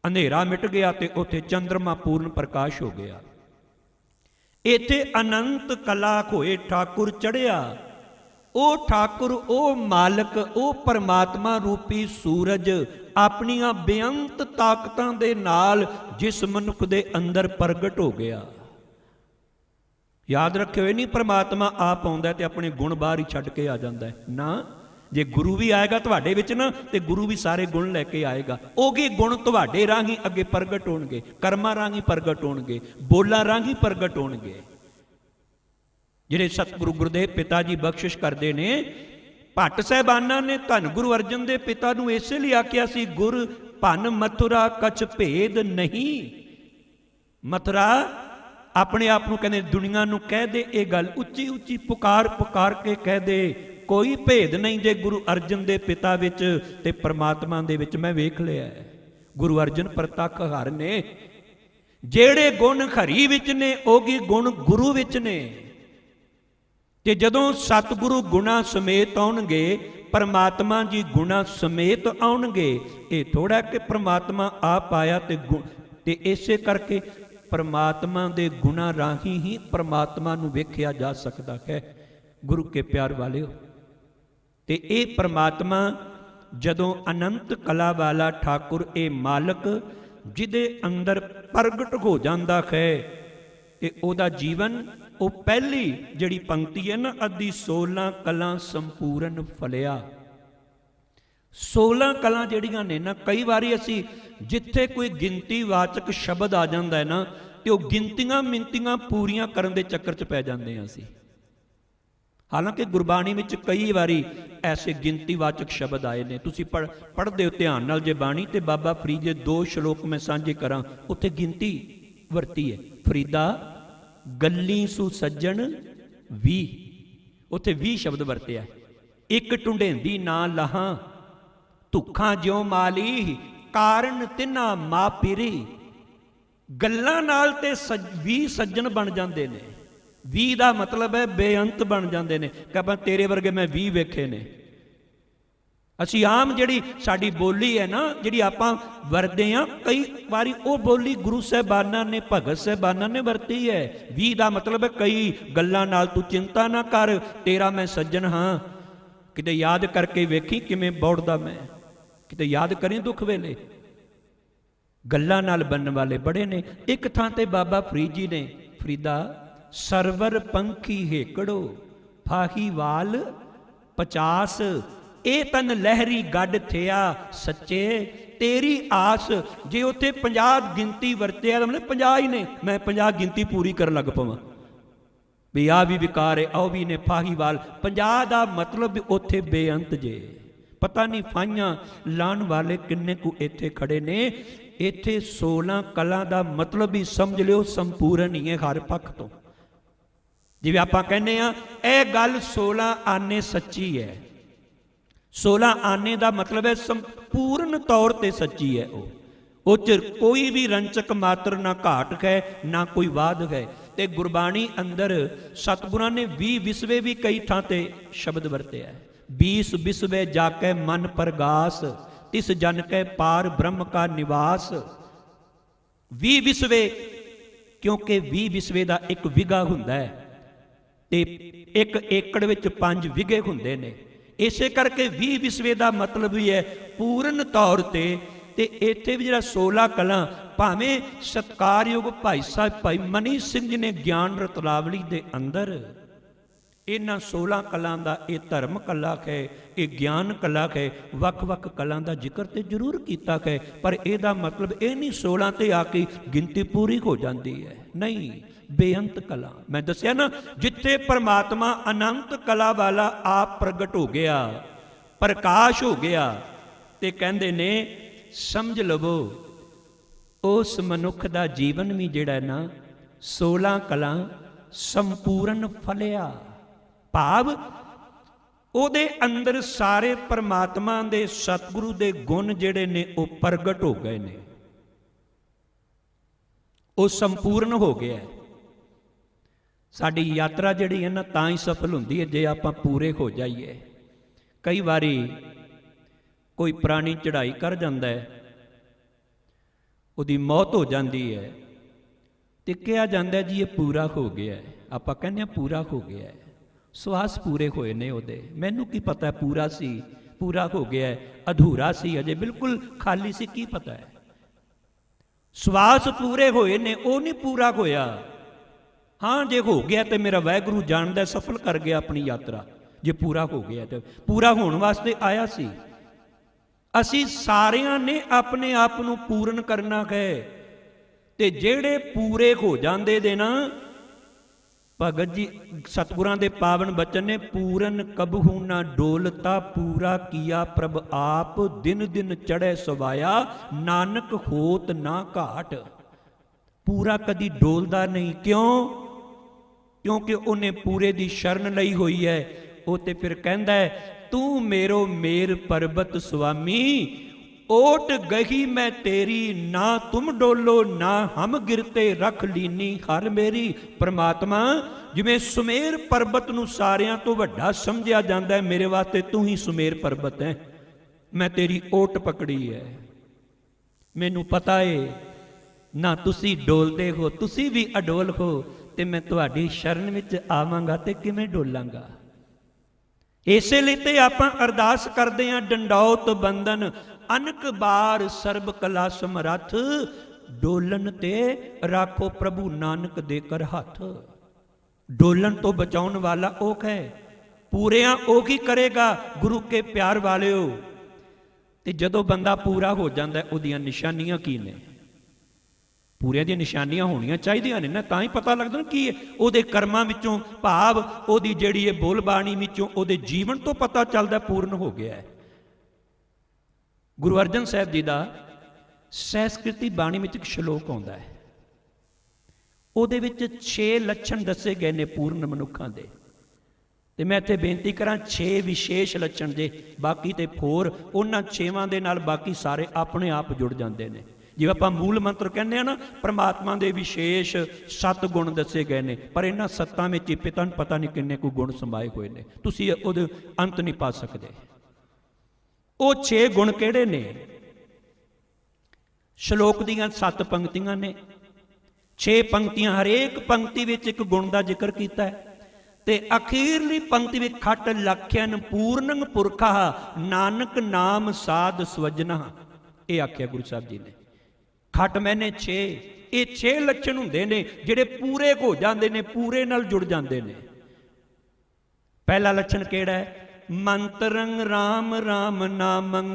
ਅੰਧੇਰਾ ਮਿਟ ਗਿਆ ਤੇ ਉੱਥੇ ਚੰਦਰਮਾ ਪੂਰਨ ਪ੍ਰਕਾਸ਼ ਹੋ ਗਿਆ। ਇੱਥੇ ਅਨੰਤ ਕਲਾ ਹੋਏ ਠਾਕੁਰ ਚੜਿਆ। ਉਹ ਠਾਕੁਰ, ਉਹ ਮਾਲਕ, ਉਹ ਪਰਮਾਤਮਾ ਰੂਪੀ ਸੂਰਜ ਆਪਣੀਆਂ ਬੇਅੰਤ ਤਾਕਤਾਂ ਦੇ ਨਾਲ ਜਿਸ ਮਨੁੱਖ ਦੇ ਅੰਦਰ ਪ੍ਰਗਟ ਹੋ ਗਿਆ। ਯਾਦ ਰੱਖਿਓ, ਇਹ ਨਹੀਂ ਪਰਮਾਤਮਾ ਆਪ ਆਉਂਦਾ ਤੇ ਆਪਣੇ ਗੁਣ ਬਾਹਰ ਹੀ ਛੱਡ ਕੇ ਆ ਜਾਂਦਾ ਹੈ ਨਾ। ਜੇ ਗੁਰੂ ਵੀ ਆਏਗਾ ਤੁਹਾਡੇ ਵਿੱਚ ਨਾ, ਤੇ ਗੁਰੂ ਵੀ ਸਾਰੇ ਗੁਣ ਲੈ ਕੇ ਆਏਗਾ। ਉਹਗੇ ਗੁਣ ਤੁਹਾਡੇ ਰਾਹੀਂ ਅੱਗੇ ਪ੍ਰਗਟ ਹੋਣਗੇ, ਕਰਮਾਂ ਰਾਹੀਂ ਪ੍ਰਗਟ ਹੋਣਗੇ, ਬੋਲਾਂ ਰਾਹੀਂ ਪ੍ਰਗਟ ਹੋਣਗੇ। ਜਿਹੜੇ ਸਤਿਗੁਰੂ ਗੁਰਦੇਵ ਪਿਤਾ ਜੀ ਬਖਸ਼ਿਸ਼ ਕਰਦੇ ਨੇ, ਭੱਟ ਸਾਹਿਬਾਨਾਂ ਨੇ ਧੰਨ ਗੁਰੂ ਅਰਜਨ ਦੇ ਪਿਤਾ ਨੂੰ ਇਸੇ ਲਈ ਆਖਿਆ ਸੀ, ਗੁਰ ਭੰਨ ਮਥੁਰਾ ਕਛ ਭੇਦ ਨਹੀਂ। ਮਥੁਰਾ ਆਪਣੇ ਆਪ ਨੂੰ ਕਹਿੰਦੇ, ਦੁਨੀਆ ਨੂੰ ਕਹਿ ਦੇ ਇਹ ਗੱਲ, ਉੱਚੀ ਉੱਚੀ ਪੁਕਾਰ ਕੇ ਕਹਿ ਦੇ, ਕੋਈ ਭੇਦ ਨਹੀਂ ਜੇ ਗੁਰੂ ਅਰਜਨ ਦੇ ਪਿਤਾ ਵਿੱਚ ਤੇ ਪਰਮਾਤਮਾ ਦੇ ਵਿੱਚ। ਮੈਂ ਵੇਖ ਲਿਆ, ਗੁਰੂ ਅਰਜਨ ਪ੍ਰਤੱਖ ਹਰ ਨੇ। ਜਿਹੜੇ ਗੁਣ ਹਰੀ ਵਿੱਚ ਨੇ, ਉਹੀ ਗੁਣ ਗੁਰੂ ਵਿੱਚ ਨੇ। ਤੇ ਜਦੋਂ ਸਤਿਗੁਰੂ ਗੁਣਾ ਸਮੇਤ ਆਉਣਗੇ, ਪਰਮਾਤਮਾ ਜੀ ਗੁਣਾ ਸਮੇਤ ਆਉਣਗੇ। ਇਹ ਥੋੜਾ ਕਿ ਪਰਮਾਤਮਾ ਆਪ ਆਇਆ ਤੇ ਇਸੇ ਕਰਕੇ ਪਰਮਾਤਮਾ ਦੇ ਗੁਣਾ ਰਾਹੀਂ ਹੀ ਪਰਮਾਤਮਾ ਨੂੰ ਵੇਖਿਆ ਜਾ ਸਕਦਾ ਹੈ। ਗੁਰੂ ਕੇ ਪਿਆਰ ਵਾਲਿਓ, ਤੇ ਇਹ ਪਰਮਾਤਮਾ ਜਦੋਂ ਅਨੰਤ ਕਲਾ ਵਾਲਾ ਠਾਕੁਰ, ਇਹ ਮਾਲਕ ਜਿਹਦੇ ਅੰਦਰ ਪ੍ਰਗਟ ਹੋ ਜਾਂਦਾ ਹੈ, ਤੇ ਉਹਦਾ ਜੀਵਨ, ਉਹ ਪਹਿਲੀ ਜਿਹੜੀ ਪੰਕਤੀ ਹੈ ਨਾ, ਅੱਧੀ 16 ਕਲਾਂ ਸੰਪੂਰਨ ਫਲਿਆ। 16 ਕਲਾਂ ਜਿਹੜੀਆਂ ਨੇ ਨਾ, ਕਈ ਵਾਰੀ ਅਸੀਂ ਜਿੱਥੇ ਕੋਈ ਗਿਣਤੀ ਵਾਚਕ ਸ਼ਬਦ ਆ ਜਾਂਦਾ ਹੈ ਨਾ, ਤੇ ਉਹ ਗਿਣਤੀਆਂ ਮਿੰਤੀਆਂ ਪੂਰੀਆਂ ਕਰਨ ਦੇ ਚੱਕਰ 'ਚ ਪੈ ਜਾਂਦੇ ਹਾਂ ਅਸੀਂ। ਹਾਲਾਂਕਿ ਗੁਰਬਾਣੀ ਵਿੱਚ ਕਈ ਵਾਰੀ ਐਸੇ ਗਿਣਤੀ ਵਾਚਕ ਸ਼ਬਦ ਆਏ ਨੇ। ਤੁਸੀਂ ਪੜ੍ਹਦੇ ਹੋ ਧਿਆਨ ਨਾਲ ਜੇ ਬਾਣੀ, ਤੇ ਬਾਬਾ ਫਰੀਦ ਦੇ 2 ਸ਼ਲੋਕ ਮੈਂ ਸਾਂਝੇ ਕਰਾਂ, ਉੱਥੇ ਗਿਣਤੀ ਵਰਤੀ ਹੈ। ਫਰੀਦਾ ਗੱਲੀ ਸੁ ਸੱਜਣ 20, ਉੱਥੇ 20 ਸ਼ਬਦ ਵਰਤਿਆ। ਇੱਕ ਟੁੰਡੇਂਦੀ ਨਾ ਲਹਾਂ, ਧੁੱਖਾਂ ਜਿਉ ਮਾਲੀ, ਕਾਰਨ ਤਿਨਾ ਮਾ ਪੀਰੀ। ਗੱਲਾਂ ਨਾਲ ਤੇ 20 ਸੱਜਣ ਬਣ ਜਾਂਦੇ ਨੇ। 20 ਦਾ ਮਤਲਬ ਹੈ ਬੇਅੰਤ ਬਣ ਜਾਂਦੇ ਨੇ ਕਿ ਆਪਾਂ ਤੇਰੇ ਵਰਗੇ ਮੈਂ 20 ਵੇਖੇ ਨੇ। ਅਸੀਂ ਆਮ ਜਿਹੜੀ ਸਾਡੀ ਬੋਲੀ ਹੈ ਨਾ, ਜਿਹੜੀ ਆਪਾਂ ਵਰਤਦੇ ਹਾਂ, ਕਈ ਵਾਰੀ ਉਹ ਬੋਲੀ ਗੁਰੂ ਸਾਹਿਬਾਨਾਂ ਨੇ, ਭਗਤ ਸਾਹਿਬਾਨਾਂ ਨੇ ਵਰਤੀ ਹੈ। 20 ਦਾ ਮਤਲਬ ਹੈ ਕਈ ਗੱਲਾਂ ਨਾਲ ਤੂੰ ਚਿੰਤਾ ਨਾ ਕਰ, ਤੇਰਾ ਮੈਂ ਸੱਜਣ ਹਾਂ, ਕਿਤੇ ਯਾਦ ਕਰਕੇ ਵੇਖੀ ਕਿਵੇਂ ਬੌੜਦਾ ਮੈਂ, ਕਿਤੇ ਯਾਦ ਕਰੀ ਦੁੱਖ ਵੇਲੇ। ਗੱਲਾਂ ਨਾਲ ਬਣਨ ਵਾਲੇ ਬੜੇ ਨੇ। ਇੱਕ ਥਾਂ ਤੇ ਬਾਬਾ ਫਰੀਦ ਜੀ ਨੇ, ਫਰੀਦਾ ਸਰਵਰ ਪੰਖੀ ਹੇਕੜੋ ਫਾਹੀਵਾਲ 50, ਇਹ ਤਨ ਲਹਿਰੀ ਗੱਡ ਥਿਆ ਸੱਚੇ ਤੇਰੀ ਆਸ। ਜੇ ਉੱਥੇ 50 ਗਿਣਤੀ ਵਰਤਿਆ ਤਾਂ 50 ਹੀ ਨੇ, ਮੈਂ 50 ਗਿਣਤੀ ਪੂਰੀ ਕਰਨ ਲੱਗ ਪਵਾਂ ਵੀ ਆ ਵੀ ਵਿਕਾਰ ਹੈ, ਆਹ ਵੀ ਨੇ ਫਾਹੀਵਾਲ। 50 ਦਾ ਮਤਲਬ ਉੱਥੇ ਬੇਅੰਤ ਜੇ। ਪਤਾ ਨਹੀਂ ਫਾਈਆਂ ਲਾਉਣ ਵਾਲੇ ਕਿੰਨੇ ਕੁ ਇੱਥੇ ਖੜੇ ਨੇ। ਇੱਥੇ 16 ਕਲਾਂ ਦਾ ਮਤਲਬ ਹੀ ਸਮਝ ਲਿਓ ਸੰਪੂਰਨ ਹੀ ਹੈ ਹਰ ਪੱਖ ਤੋਂ। ਜਿਵੇਂ ਆਪਾਂ ਕਹਿੰਦੇ ਆ ਇਹ ਗੱਲ 16 ਆਨੇ ਸੱਚੀ ਹੈ। 16 ਆਨੇ ਦਾ ਮਤਲਬ ਹੈ ਸੰਪੂਰਨ ਤੌਰ ਤੇ ਸੱਚੀ ਹੈ। ਉਹ ਚ ਕੋਈ ਵੀ ਰੰਚਕ ਮਾਤਰ ਨਾ ਘਾਟ ਹੈ, ਨਾ ਕੋਈ ਵਾਧ ਹੈ। ਤੇ ਗੁਰਬਾਣੀ ਅੰਦਰ ਸਤਿਗੁਰਾਂ ਨੇ 20 ਵਿਸਵੇ ਵੀ ਕਈ ਥਾਂ ਤੇ ਸ਼ਬਦ ਵਰਤਿਆ ਹੈ। 20 ਵਿਸਵੇ ਜਾ ਕੇ ਮਨ ਪ੍ਰਗਾਸ, ਤਿਸ ਜਨ ਕੈ ਪਾਰ ਬ੍ਰਹਮ ਕਾ ਨਿਵਾਸ। 20 ਵਿਸਵੇ, ਕਿਉਂਕਿ 20 ਵਿਸਵੇ ਦਾ ਇੱਕ ਵਿਗਾ ਹੁੰਦਾ ਹੈ ਤੇ 1 ਏਕੜ ਵਿੱਚ 5 ਵਿਗੇ ਹੁੰਦੇ ਨੇ। ਇਸੇ ਕਰਕੇ 20 ਵਿਸਵੇ ਦਾ ਮਤਲਬ ਵੀ ਹੈ ਪੂਰਨ ਤੌਰ ਤੇ। ਤੇ ਇੱਥੇ ਵੀ ਜਿਹੜਾ 16 ਕਲਾਂ, ਭਾਵੇਂ ਸਤਿਕਾਰਯੋਗ ਭਾਈ ਸਾਹਿਬ ਭਾਈ ਮਨੀ ਸਿੰਘ ਜੀ ਨੇ ਗਿਆਨ ਰਤਨਾਵਲੀ ਦੇ ਅੰਦਰ ਇਹਨਾਂ 16 ਕਲਾਂ ਦਾ, ਇਹ ਧਰਮ ਕਲਾ ਹੈ, ਇਹ ਗਿਆਨ ਕਲਾ ਹੈ, ਵੱਖ-ਵੱਖ ਕਲਾਂ ਦਾ ਜ਼ਿਕਰ ਤੇ ਜ਼ਰੂਰ ਕੀਤਾ ਹੈ। ਪਰ ਇਹਦਾ ਮਤਲਬ ਇਹ ਨਹੀਂ 16 ਤੇ ਆ ਕੇ ਗਿਣਤੀ ਪੂਰੀ ਹੋ ਜਾਂਦੀ ਹੈ, ਨਹੀਂ। ਬੇਅੰਤ ਕਲਾ, ਮੈਂ ਦੱਸਿਆ ਨਾ, ਜਿੱਥੇ ਪਰਮਾਤਮਾ ਅਨੰਤ ਕਲਾ ਵਾਲਾ ਆਪ ਪ੍ਰਗਟ ਹੋ ਗਿਆ, ਪ੍ਰਕਾਸ਼ ਹੋ ਗਿਆ, ਤੇ ਕਹਿੰਦੇ ਨੇ ਸਮਝ ਲਵੋ ਉਸ ਮਨੁੱਖ ਦਾ ਜੀਵਨ ਵੀ ਜਿਹੜਾ ਨਾ 16 ਕਲਾਂ ਸੰਪੂਰਨ ਫਲਿਆ। ਭਾਵ ਉਹਦੇ ਅੰਦਰ ਸਾਰੇ ਪਰਮਾਤਮਾ ਦੇ, ਸਤਿਗੁਰੂ ਦੇ ਗੁਣ ਜਿਹੜੇ ਨੇ ਉਹ ਪ੍ਰਗਟ ਹੋ ਗਏ ਨੇ, ਉਹ ਸੰਪੂਰਨ ਹੋ ਗਿਆ। ਸਾਡੀ ਯਾਤਰਾ ਜਿਹੜੀ ਹੈ ਨਾ ਤਾਂ ਹੀ ਸਫਲ ਹੁੰਦੀ ਹੈ ਜੇ ਆਪਾਂ ਪੂਰੇ ਹੋ ਜਾਈਏ। ਕਈ ਵਾਰੀ ਕੋਈ ਪ੍ਰਾਣੀ ਚੜ੍ਹਾਈ ਕਰ ਜਾਂਦਾ ਹੈ, ਉਹਦੀ ਮੌਤ ਹੋ ਜਾਂਦੀ ਹੈ ਤੇ ਕਿਹਾ ਜਾਂਦਾ ਜੀ ਇਹ ਪੂਰਾ ਹੋ ਗਿਆ ਹੈ। ਆਪਾਂ ਕਹਿੰਦੇ ਹਾਂ ਪੂਰਾ ਹੋ ਗਿਆ ਹੈ, ਸਵਾਸ ਪੂਰੇ ਹੋਏ ਨੇ ਉਹਦੇ। ਮੈਨੂੰ ਕੀ ਪਤਾ ਪੂਰਾ ਸੀ, ਪੂਰਾ ਹੋ ਗਿਆ ਹੈ, ਅਧੂਰਾ ਸੀ, ਅਜੇ ਬਿਲਕੁਲ ਖਾਲੀ ਸੀ, ਕੀ ਪਤਾ ਹੈ। ਸਵਾਸ ਪੂਰੇ ਹੋਏ ਨੇ, ਉਹ ਨਹੀਂ ਪੂਰਾ ਹੋਇਆ। ਹਾਂ, ਜੇ ਹੋ ਗਿਆ ਤੇ ਮੇਰਾ ਵਾਹਿਗੁਰੂ ਜਾਣਦਾ ਸਫਲ ਕਰ ਗਿਆ ਆਪਣੀ ਯਾਤਰਾ। ਜੇ ਪੂਰਾ ਹੋ ਗਿਆ ਤੇ ਪੂਰਾ ਹੋਣ ਵਾਸਤੇ ਆਇਆ ਸੀ। ਅਸੀਂ ਸਾਰਿਆਂ ਨੇ ਆਪਣੇ ਆਪ ਨੂੰ ਪੂਰਨ ਕਰਨਾ ਹੈ। ਤੇ ਜਿਹੜੇ ਪੂਰੇ ਹੋ ਜਾਂਦੇ ਦੇ ਨਾ, ਭਗਤ ਜੀ ਸਤਿਗੁਰਾਂ ਦੇ ਪਾਵਨ ਬਚਨ ਨੇ, ਪੂਰਨ ਕਬਹੂ ਨਾ ਡੋਲਤਾ ਪੂਰਾ ਕੀਆ ਪ੍ਰਭ ਆਪ, ਦਿਨ ਦਿਨ ਚੜ੍ਹੇ ਸਵਾਇਆ ਨਾਨਕ ਹੋਤ ਨਾ ਘਾਟ। ਪੂਰਾ ਕਦੀ ਡੋਲਦਾ ਨਹੀਂ। ਕਿਉਂ? ਕਿਉਂਕਿ ਉਹਨੇ ਪੂਰੇ ਦੀ ਸ਼ਰਨ ਲਈ ਹੋਈ ਹੈ। ਉਹ ਤੇ ਫਿਰ ਕਹਿੰਦਾ ਹੈ ਤੂੰ ਮੇਰੋ ਮੇਰ ਪਰਬਤ ਸੁਆਮੀ, ਓਟ ਗਹੀ ਮੈਂ ਤੇਰੀ, ਨਾ ਤੁਮ ਡੋਲੋ ਨਾ ਹਮ ਗਿਰਤੇ ਰਖ ਲੀਨੀ ਹਰ ਮੇਰੀ। ਪਰਮਾਤਮਾ, ਜਿਵੇਂ ਸੁਮੇਰ ਪਰਬਤ ਨੂੰ ਸਾਰਿਆਂ ਤੋਂ ਵੱਡਾ ਸਮਝਿਆ ਜਾਂਦਾ ਹੈ, ਮੇਰੇ ਵਾਸਤੇ ਤੂੰ ਹੀ ਸੁਮੇਰ ਪਰਬਤ ਹੈ। ਮੈਂ ਤੇਰੀ ਓਟ ਪਕੜੀ ਹੈ। ਮੈਨੂੰ ਪਤਾ ਏ ਨਾ ਤੁਸੀਂ ਡੋਲਦੇ ਹੋ, ਤੁਸੀਂ ਵੀ ਅਡੋਲ ਹੋ, ਤੇ ਮੈਂ ਤੁਹਾਡੀ ਸ਼ਰਨ ਵਿੱਚ ਆਵਾਂਗਾ ਤੇ ਕਿਵੇਂ ਡੋਲਾਂਗਾ। ਇਸੇ ਲਈ ਤੇ ਆਪਾਂ ਅਰਦਾਸ ਕਰਦੇ ਹਾਂ, ਡੰਡੌਤ ਬੰਦਨ ਅਨਕ ਬਾਰ ਸਰਬ ਕਲਾ ਸਮਰੱਥ, ਡੋਲਣ ਤੇ ਰੱਖੋ ਪ੍ਰਭੂ ਨਾਨਕ ਦੇ ਕਰ ਹੱਥ। ਡੋਲਣ ਤੋਂ ਬਚਾਉਣ ਵਾਲਾ ਉਹ ਹੈ, ਪੂਰਿਆਂ ਉਹ ਹੀ ਕਰੇਗਾ ਗੁਰੂ ਕੇ ਪਿਆਰ ਵਾਲਿਓ। ਤੇ ਜਦੋਂ ਬੰਦਾ ਪੂਰਾ ਹੋ ਜਾਂਦਾ, ਉਹਦੀਆਂ ਨਿਸ਼ਾਨੀਆਂ ਕੀ ਨੇ? ਪੂਰਿਆਂ ਦੀਆਂ ਨਿਸ਼ਾਨੀਆਂ ਹੋਣੀਆਂ ਚਾਹੀਦੀਆਂ ਨੇ ਨਾ, ਤਾਂ ਹੀ ਪਤਾ ਲੱਗਦਾ ਕੀ ਹੈ ਉਹਦੇ ਕਰਮਾਂ ਵਿੱਚੋਂ, ਭਾਵ ਉਹਦੀ ਜਿਹੜੀ ਇਹ ਬੋਲ ਬਾਣੀ ਵਿੱਚੋਂ, ਉਹਦੇ ਜੀਵਨ ਤੋਂ ਪਤਾ ਚੱਲਦਾ ਪੂਰਨ ਹੋ ਗਿਆ ਹੈ। ਗੁਰੂ ਅਰਜਨ ਸਾਹਿਬ ਜੀ ਦਾ ਸਹਿਸਕ੍ਰਿਤੀ ਬਾਣੀ ਵਿੱਚ ਇੱਕ ਸ਼ਲੋਕ ਆਉਂਦਾ ਹੈ, ਉਹਦੇ ਵਿੱਚ 6 ਲੱਛਣ ਦੱਸੇ ਗਏ ਨੇ ਪੂਰਨ ਮਨੁੱਖਾਂ ਦੇ। ਤੇ ਮੈਂ ਇੱਥੇ ਬੇਨਤੀ ਕਰਾਂ 6 ਵਿਸ਼ੇਸ਼ ਲੱਛਣ ਜੇ, ਬਾਕੀ ਤੇ ਹੋਰ ਉਹਨਾਂ 6ਵਾਂ ਦੇ ਨਾਲ ਬਾਕੀ ਸਾਰੇ ਆਪਣੇ ਆਪ ਜੁੜ ਜਾਂਦੇ ਨੇ। ਜਿਵੇਂ ਆਪਾਂ ਮੂਲ ਮੰਤਰ ਕਹਿੰਦੇ ਆ ਨਾ, ਪਰਮਾਤਮਾ ਦੇ ਵਿਸ਼ੇਸ਼ 7 ਗੁਣ ਦੱਸੇ ਗਏ ਨੇ, ਪਰ ਇਹਨਾਂ 7 ਵਿੱਚ ਹੀ ਪਿਤਾ ਨੂੰ ਪਤਾ ਨਹੀਂ ਕਿੰਨੇ ਕੁ ਗੁਣ ਸਮਾਏ ਹੋਏ ਨੇ, ਤੁਸੀਂ ਉਹਦੇ ਅੰਤ ਨਹੀਂ ਪਾ ਸਕਦੇ। ਉਹ 6 ਗੁਣ ਕਿਹੜੇ ਨੇ? ਸ਼ਲੋਕ ਦੀਆਂ 7 ਪੰਕਤੀਆਂ ਨੇ, 6 ਪੰਕਤੀਆਂ, ਹਰੇਕ ਪੰਕਤੀ ਵਿੱਚ ਇੱਕ ਗੁਣ ਦਾ ਜ਼ਿਕਰ ਕੀਤਾ ਹੈ, ਤੇ ਅਖੀਰਲੀ ਪੰਕਤੀ ਵਿੱਚ ਖਟ ਲਖਿਆਨ ਪੂਰਨੰ ਪੁਰਖਾ ਨਾਨਕ ਨਾਮ ਸਾਧ ਸਵਜਨਾ, ਇਹ ਆਖਿਆ ਗੁਰੂ ਸਾਹਿਬ ਜੀ ਨੇ। ਖਟ ਮੈਨੇ 6, ਇਹ 6 ਲੱਛਣ ਹੁੰਦੇ ਨੇ ਜਿਹੜੇ ਪੂਰੇ ਹੋ ਜਾਂਦੇ ਨੇ, ਪੂਰੇ ਨਾਲ ਜੁੜ ਜਾਂਦੇ ਨੇ। ਪਹਿਲਾ ਲੱਛਣ ਕਿਹੜਾ ਹੈ? ਮੰਤਰੰ ਰਾਮ ਰਾਮ ਨਾਮੰ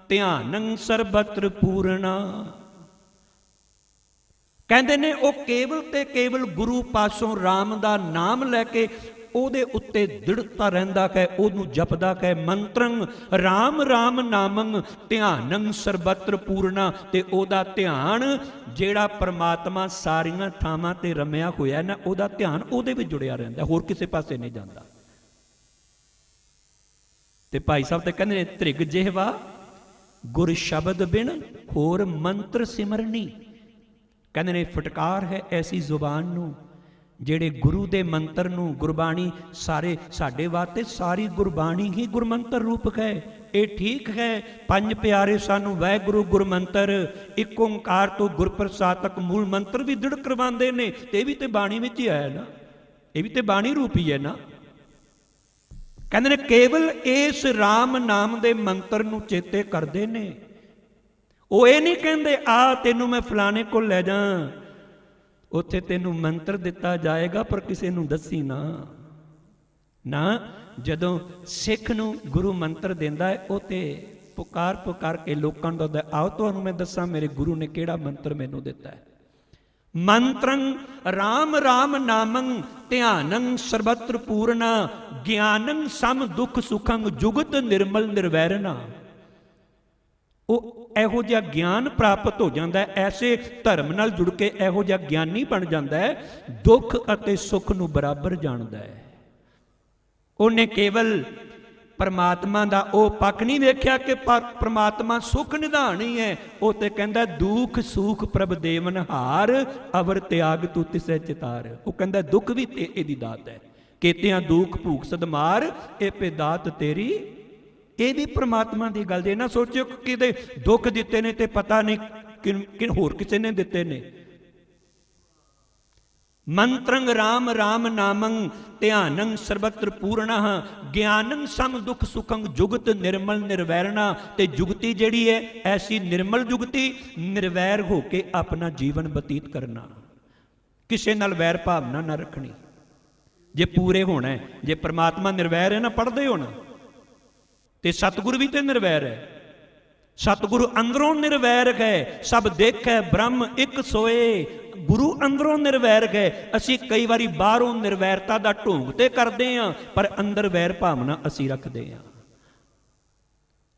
ਧਿਆਨੰ ਸਰਬਤਰ ਪੂਰਨਾ। ਕਹਿੰਦੇ ਨੇ ਉਹ ਕੇਵਲ ਤੇ ਕੇਵਲ ਗੁਰੂ ਪਾਸੋਂ ਰਾਮ ਦਾ ਨਾਮ ਲੈ ਕੇ ਉਹਦੇ ਉੱਤੇ ਦ੍ਰਿੜਤਾ ਰਹਿੰਦਾ ਹੈ, ਉਹਨੂੰ ਜਪਦਾ ਹੈ। ਮੰਤਰੰ ਰਾਮ ਰਾਮ ਨਾਮੰ ਧਿਆਨੰ ਸਰਬਤਰ ਪੂਰਨਾ, ਤੇ ਉਹਦਾ ਧਿਆਨ ਜਿਹੜਾ ਪਰਮਾਤਮਾ ਸਾਰੀਆਂ ਥਾਵਾਂ ਤੇ ਰਮਿਆ ਹੋਇਆ ਨਾ, ਉਹਦਾ ਧਿਆਨ ਉਹਦੇ ਵਿੱਚ ਜੁੜਿਆ ਰਹਿੰਦਾ, ਹੋਰ ਕਿਸੇ ਪਾਸੇ ਨਹੀਂ ਜਾਂਦਾ। ਤੇ ਭਾਈ ਸਾਹਿਬ ਤੇ ਕਹਿੰਦੇ ਨੇ ਧ੍ਰਿਗ ਜਿਹਵਾ ਗੁਰ ਸ਼ਬਦ ਬਿਨ ਹੋਰ ਮੰਤਰ ਸਿਮਰਨੀ। ਕਹਿੰਦੇ ਨੇ ਫਟਕਾਰ ਹੈ ਐਸੀ ਜ਼ੁਬਾਨ ਨੂੰ ਜਿਹੜੇ ਗੁਰੂ ਦੇ ਮੰਤਰ ਨੂੰ, ਗੁਰਬਾਣੀ ਸਾਰੇ ਸਾਡੇ ਵਾਸਤੇ ਸਾਰੀ ਗੁਰਬਾਣੀ ਹੀ ਗੁਰਮੰਤਰ ਰੂਪ ਹੈ। ਇਹ ਠੀਕ ਹੈ 5 ਪਿਆਰੇ ਸਾਨੂੰ ਵਾਹਿਗੁਰੂ ਗੁਰਮੰਤਰ ਇੱਕ ਓੰਕਾਰ ਤੋਂ ਗੁਰਪ੍ਰਸਾਦ ਤੱਕ ਮੂਲ ਮੰਤਰ ਵੀ ਦ੍ਰਿੜ ਕਰਵਾਉਂਦੇ ਨੇ, ਤੇ ਇਹ ਵੀ ਤੇ ਬਾਣੀ ਵਿੱਚ ਹੀ ਆਇਆ ਨਾ, ਇਹ ਵੀ ਤੇ ਬਾਣੀ ਰੂਪ ਹੀ ਹੈ ਨਾ। ਕਹਿੰਦੇ ਨੇ ਕੇਵਲ ਇਸ ਰਾਮ ਨਾਮ ਦੇ ਮੰਤਰ ਨੂੰ ਚੇਤੇ ਕਰਦੇ ਨੇ। ਉਹ ਇਹ ਨਹੀਂ ਕਹਿੰਦੇ ਆ ਤੈਨੂੰ ਮੈਂ ਫਲਾਣੇ ਕੋਲ ਲੈ ਜਾ, ਉੱਥੇ ਤੈਨੂੰ ਮੰਤਰ ਦਿੱਤਾ ਜਾਏਗਾ ਪਰ ਕਿਸੇ ਨੂੰ ਦੱਸੀ ਨਾ। ਨਾ, ਜਦੋਂ ਸਿੱਖ ਨੂੰ ਗੁਰੂ ਮੰਤਰ ਦਿੰਦਾ ਹੈ ਉਹ ਤੇ ਪੁਕਾਰ ਪੁਕਾਰ ਕੇ ਲੋਕਾਂ ਨੂੰ ਦੱਸਦਾ, ਆਓ ਤੁਹਾਨੂੰ ਮੈਂ ਦੱਸਾਂ ਮੇਰੇ ਗੁਰੂ ਨੇ ਕਿਹੜਾ ਮੰਤਰ ਮੈਨੂੰ ਦਿੱਤਾ ਹੈ। ਮੰਤਰੰ ਰਾਮ ਰਾਮ ਨਾਮੰ ਧਿਆਨੰ ਸਰਬਤਰ ਪੂਰਨਾ ਗਿਆਨੰ ਸਮ ਦੁਖ ਸੁਖੰ ਜੁਗਤ ਨਿਰਮਲ ਨਿਰਵੈਰਨਾ। ਉਹ ਇਹੋ ਜਿਹਾ ਗਿਆਨ ਪ੍ਰਾਪਤ ਹੋ ਜਾਂਦਾ ਹੈ, ਐਸੇ ਧਰਮ ਨਾਲ ਜੁੜ ਕੇ ਇਹੋ ਜਿਹਾ ਗਿਆਨੀ ਬਣ ਜਾਂਦਾ ਹੈ, ਦੁੱਖ ਅਤੇ ਸੁੱਖ ਨੂੰ ਬਰਾਬਰ ਜਾਣਦਾ ਹੈ। ਉਹਨੇ ਕੇਵਲ ਪਰਮਾਤਮਾ ਦਾ ਉਹ ਪੱਖ ਨਹੀਂ ਵੇਖਿਆ ਕਿ ਪਰਮਾਤਮਾ ਸੁਖ ਨਿਧਾਨ ਹੀ ਹੈ, ਉਹ ਤੇ ਕਹਿੰਦਾ ਦੁੱਖ ਸੁਖ ਪ੍ਰਭ ਦੇਵਨ ਹਾਰ ਅਵਰ ਤਿਆਗ ਤੂੰ ਤਿਸੈ ਚਿਤਾਰ। ਉਹ ਕਹਿੰਦਾ ਦੁੱਖ ਵੀ ਤੇ ਇਹਦੀ ਦਾਤ ਹੈ, ਕੇਤਿਆਂ ਦੁੱਖ ਭੂਖ ਸਦਮਾਰ ਇਹ ਪੇ ਦਾਤ ਤੇਰੀ। ਇਹ ਵੀ ਪਰਮਾਤਮਾ ਦੀ ਗੱਲ ਜੇ ਨਾ ਸੋਚਿਓ ਕਿ ਕਿਤੇ ਦੁੱਖ ਦਿੱਤੇ ਨੇ ਤੇ ਪਤਾ ਨਹੀਂ ਕਿ ਹੋਰ ਕਿਸੇ ਨੇ ਦਿੱਤੇ ਨੇ। ਮੰਤਰੰ ਰਾਮ ਰਾਮ ਨਾਮੰ ਧਿਆਨੰ ਸਰਬਤਰ ਪੂਰਨਾ ਗਿਆਨੰ ਸਮ ਦੁਖ ਸੁਖੰ ਜੁਗਤ ਨਿਰਮਲ ਨਿਰਵੈਰਨਾ। ਤੇ ਜੁਗਤੀ ਜਿਹੜੀ ਹੈ ਐਸੀ ਨਿਰਮਲ ਜੁਗਤੀ, ਨਿਰਵੈਰ ਹੋ ਕੇ ਆਪਣਾ ਜੀਵਨ ਬਤੀਤ ਕਰਨਾ, ਕਿਸੇ ਨਾਲ ਵੈਰ ਭਾਵਨਾ ਨਾ ਰੱਖਣੀ। ਜੇ ਪੂਰੇ ਹੋਣਾ ਹੈ, ਜੇ ਪਰਮਾਤਮਾ ਨਿਰਵੈਰ ਹੈ ਨਾ, ਪੜ੍ਹਦੇ ਹੋਣਾ ਤੇ ਸਤਿਗੁਰੂ ਵੀ ਤੇ ਨਿਰਵੈਰ ਹੈ। ਸਤਿਗੁਰੂ ਅੰਦਰੋਂ ਨਿਰਵੈਰ ਹੈ, ਸਭ ਦੇਖੈ ਬ੍ਰਹਮ ਇੱਕ ਸੋਏ। ਗੁਰੂ ਅੰਦਰੋਂ ਨਿਰਵੈਰ ਹੈ। ਅਸੀਂ ਕਈ ਵਾਰੀ ਬਾਹਰੋਂ ਨਿਰਵੈਰਤਾ ਦਾ ਢੋਂਗ ਤੇ ਕਰਦੇ ਹਾਂ, ਪਰ ਅੰਦਰ ਵੈਰ ਭਾਵਨਾ ਅਸੀਂ ਰੱਖਦੇ ਹਾਂ।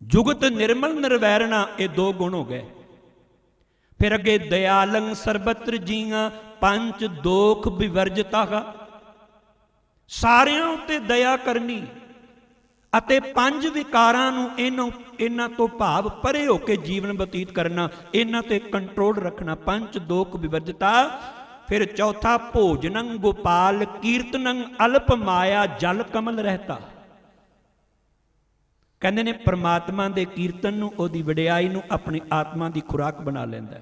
ਜੁਗਤ ਨਿਰਮਲ ਨਿਰਵੈਰਨਾ, ਇਹ 2 ਗੁਣ ਹੋ ਗਏ। ਫਿਰ ਅੱਗੇ ਦਇਆਲੰ ਸਰਬਤਰ ਜੀਆਂ ਪੰਚ ਦੋਖ ਵਿਵਰਜਤਾ, ਸਾਰਿਆਂ ਉੱਤੇ ਦਇਆ ਕਰਨੀ ਅਤੇ 5 ਵਿਕਾਰਾਂ ਨੂੰ ਇਹਨਾਂ ਤੋਂ ਭਾਵ ਪਰੇ ਹੋ ਕੇ ਜੀਵਨ ਬਤੀਤ ਕਰਨਾ, ਇਹਨਾਂ ਤੇ ਕੰਟਰੋਲ ਰੱਖਣਾ। ਪੰਚ ਦੋਖ ਵਿਵਰਜਤਾ। ਫਿਰ ਚੌਥਾ ਭੋਜਨੰ ਗੋਪਾਲ ਕੀਰਤਨੰ ਅਲਪ ਮਾਇਆ ਜਲ ਕਮਲ ਰਹਿਤਾ। ਕਹਿੰਦੇ ਨੇ ਪਰਮਾਤਮਾ ਦੇ ਕੀਰਤਨ ਨੂੰ, ਉਹਦੀ ਵਡਿਆਈ ਨੂੰ ਆਪਣੀ ਆਤਮਾ ਦੀ ਖੁਰਾਕ ਬਣਾ ਲੈਂਦਾ।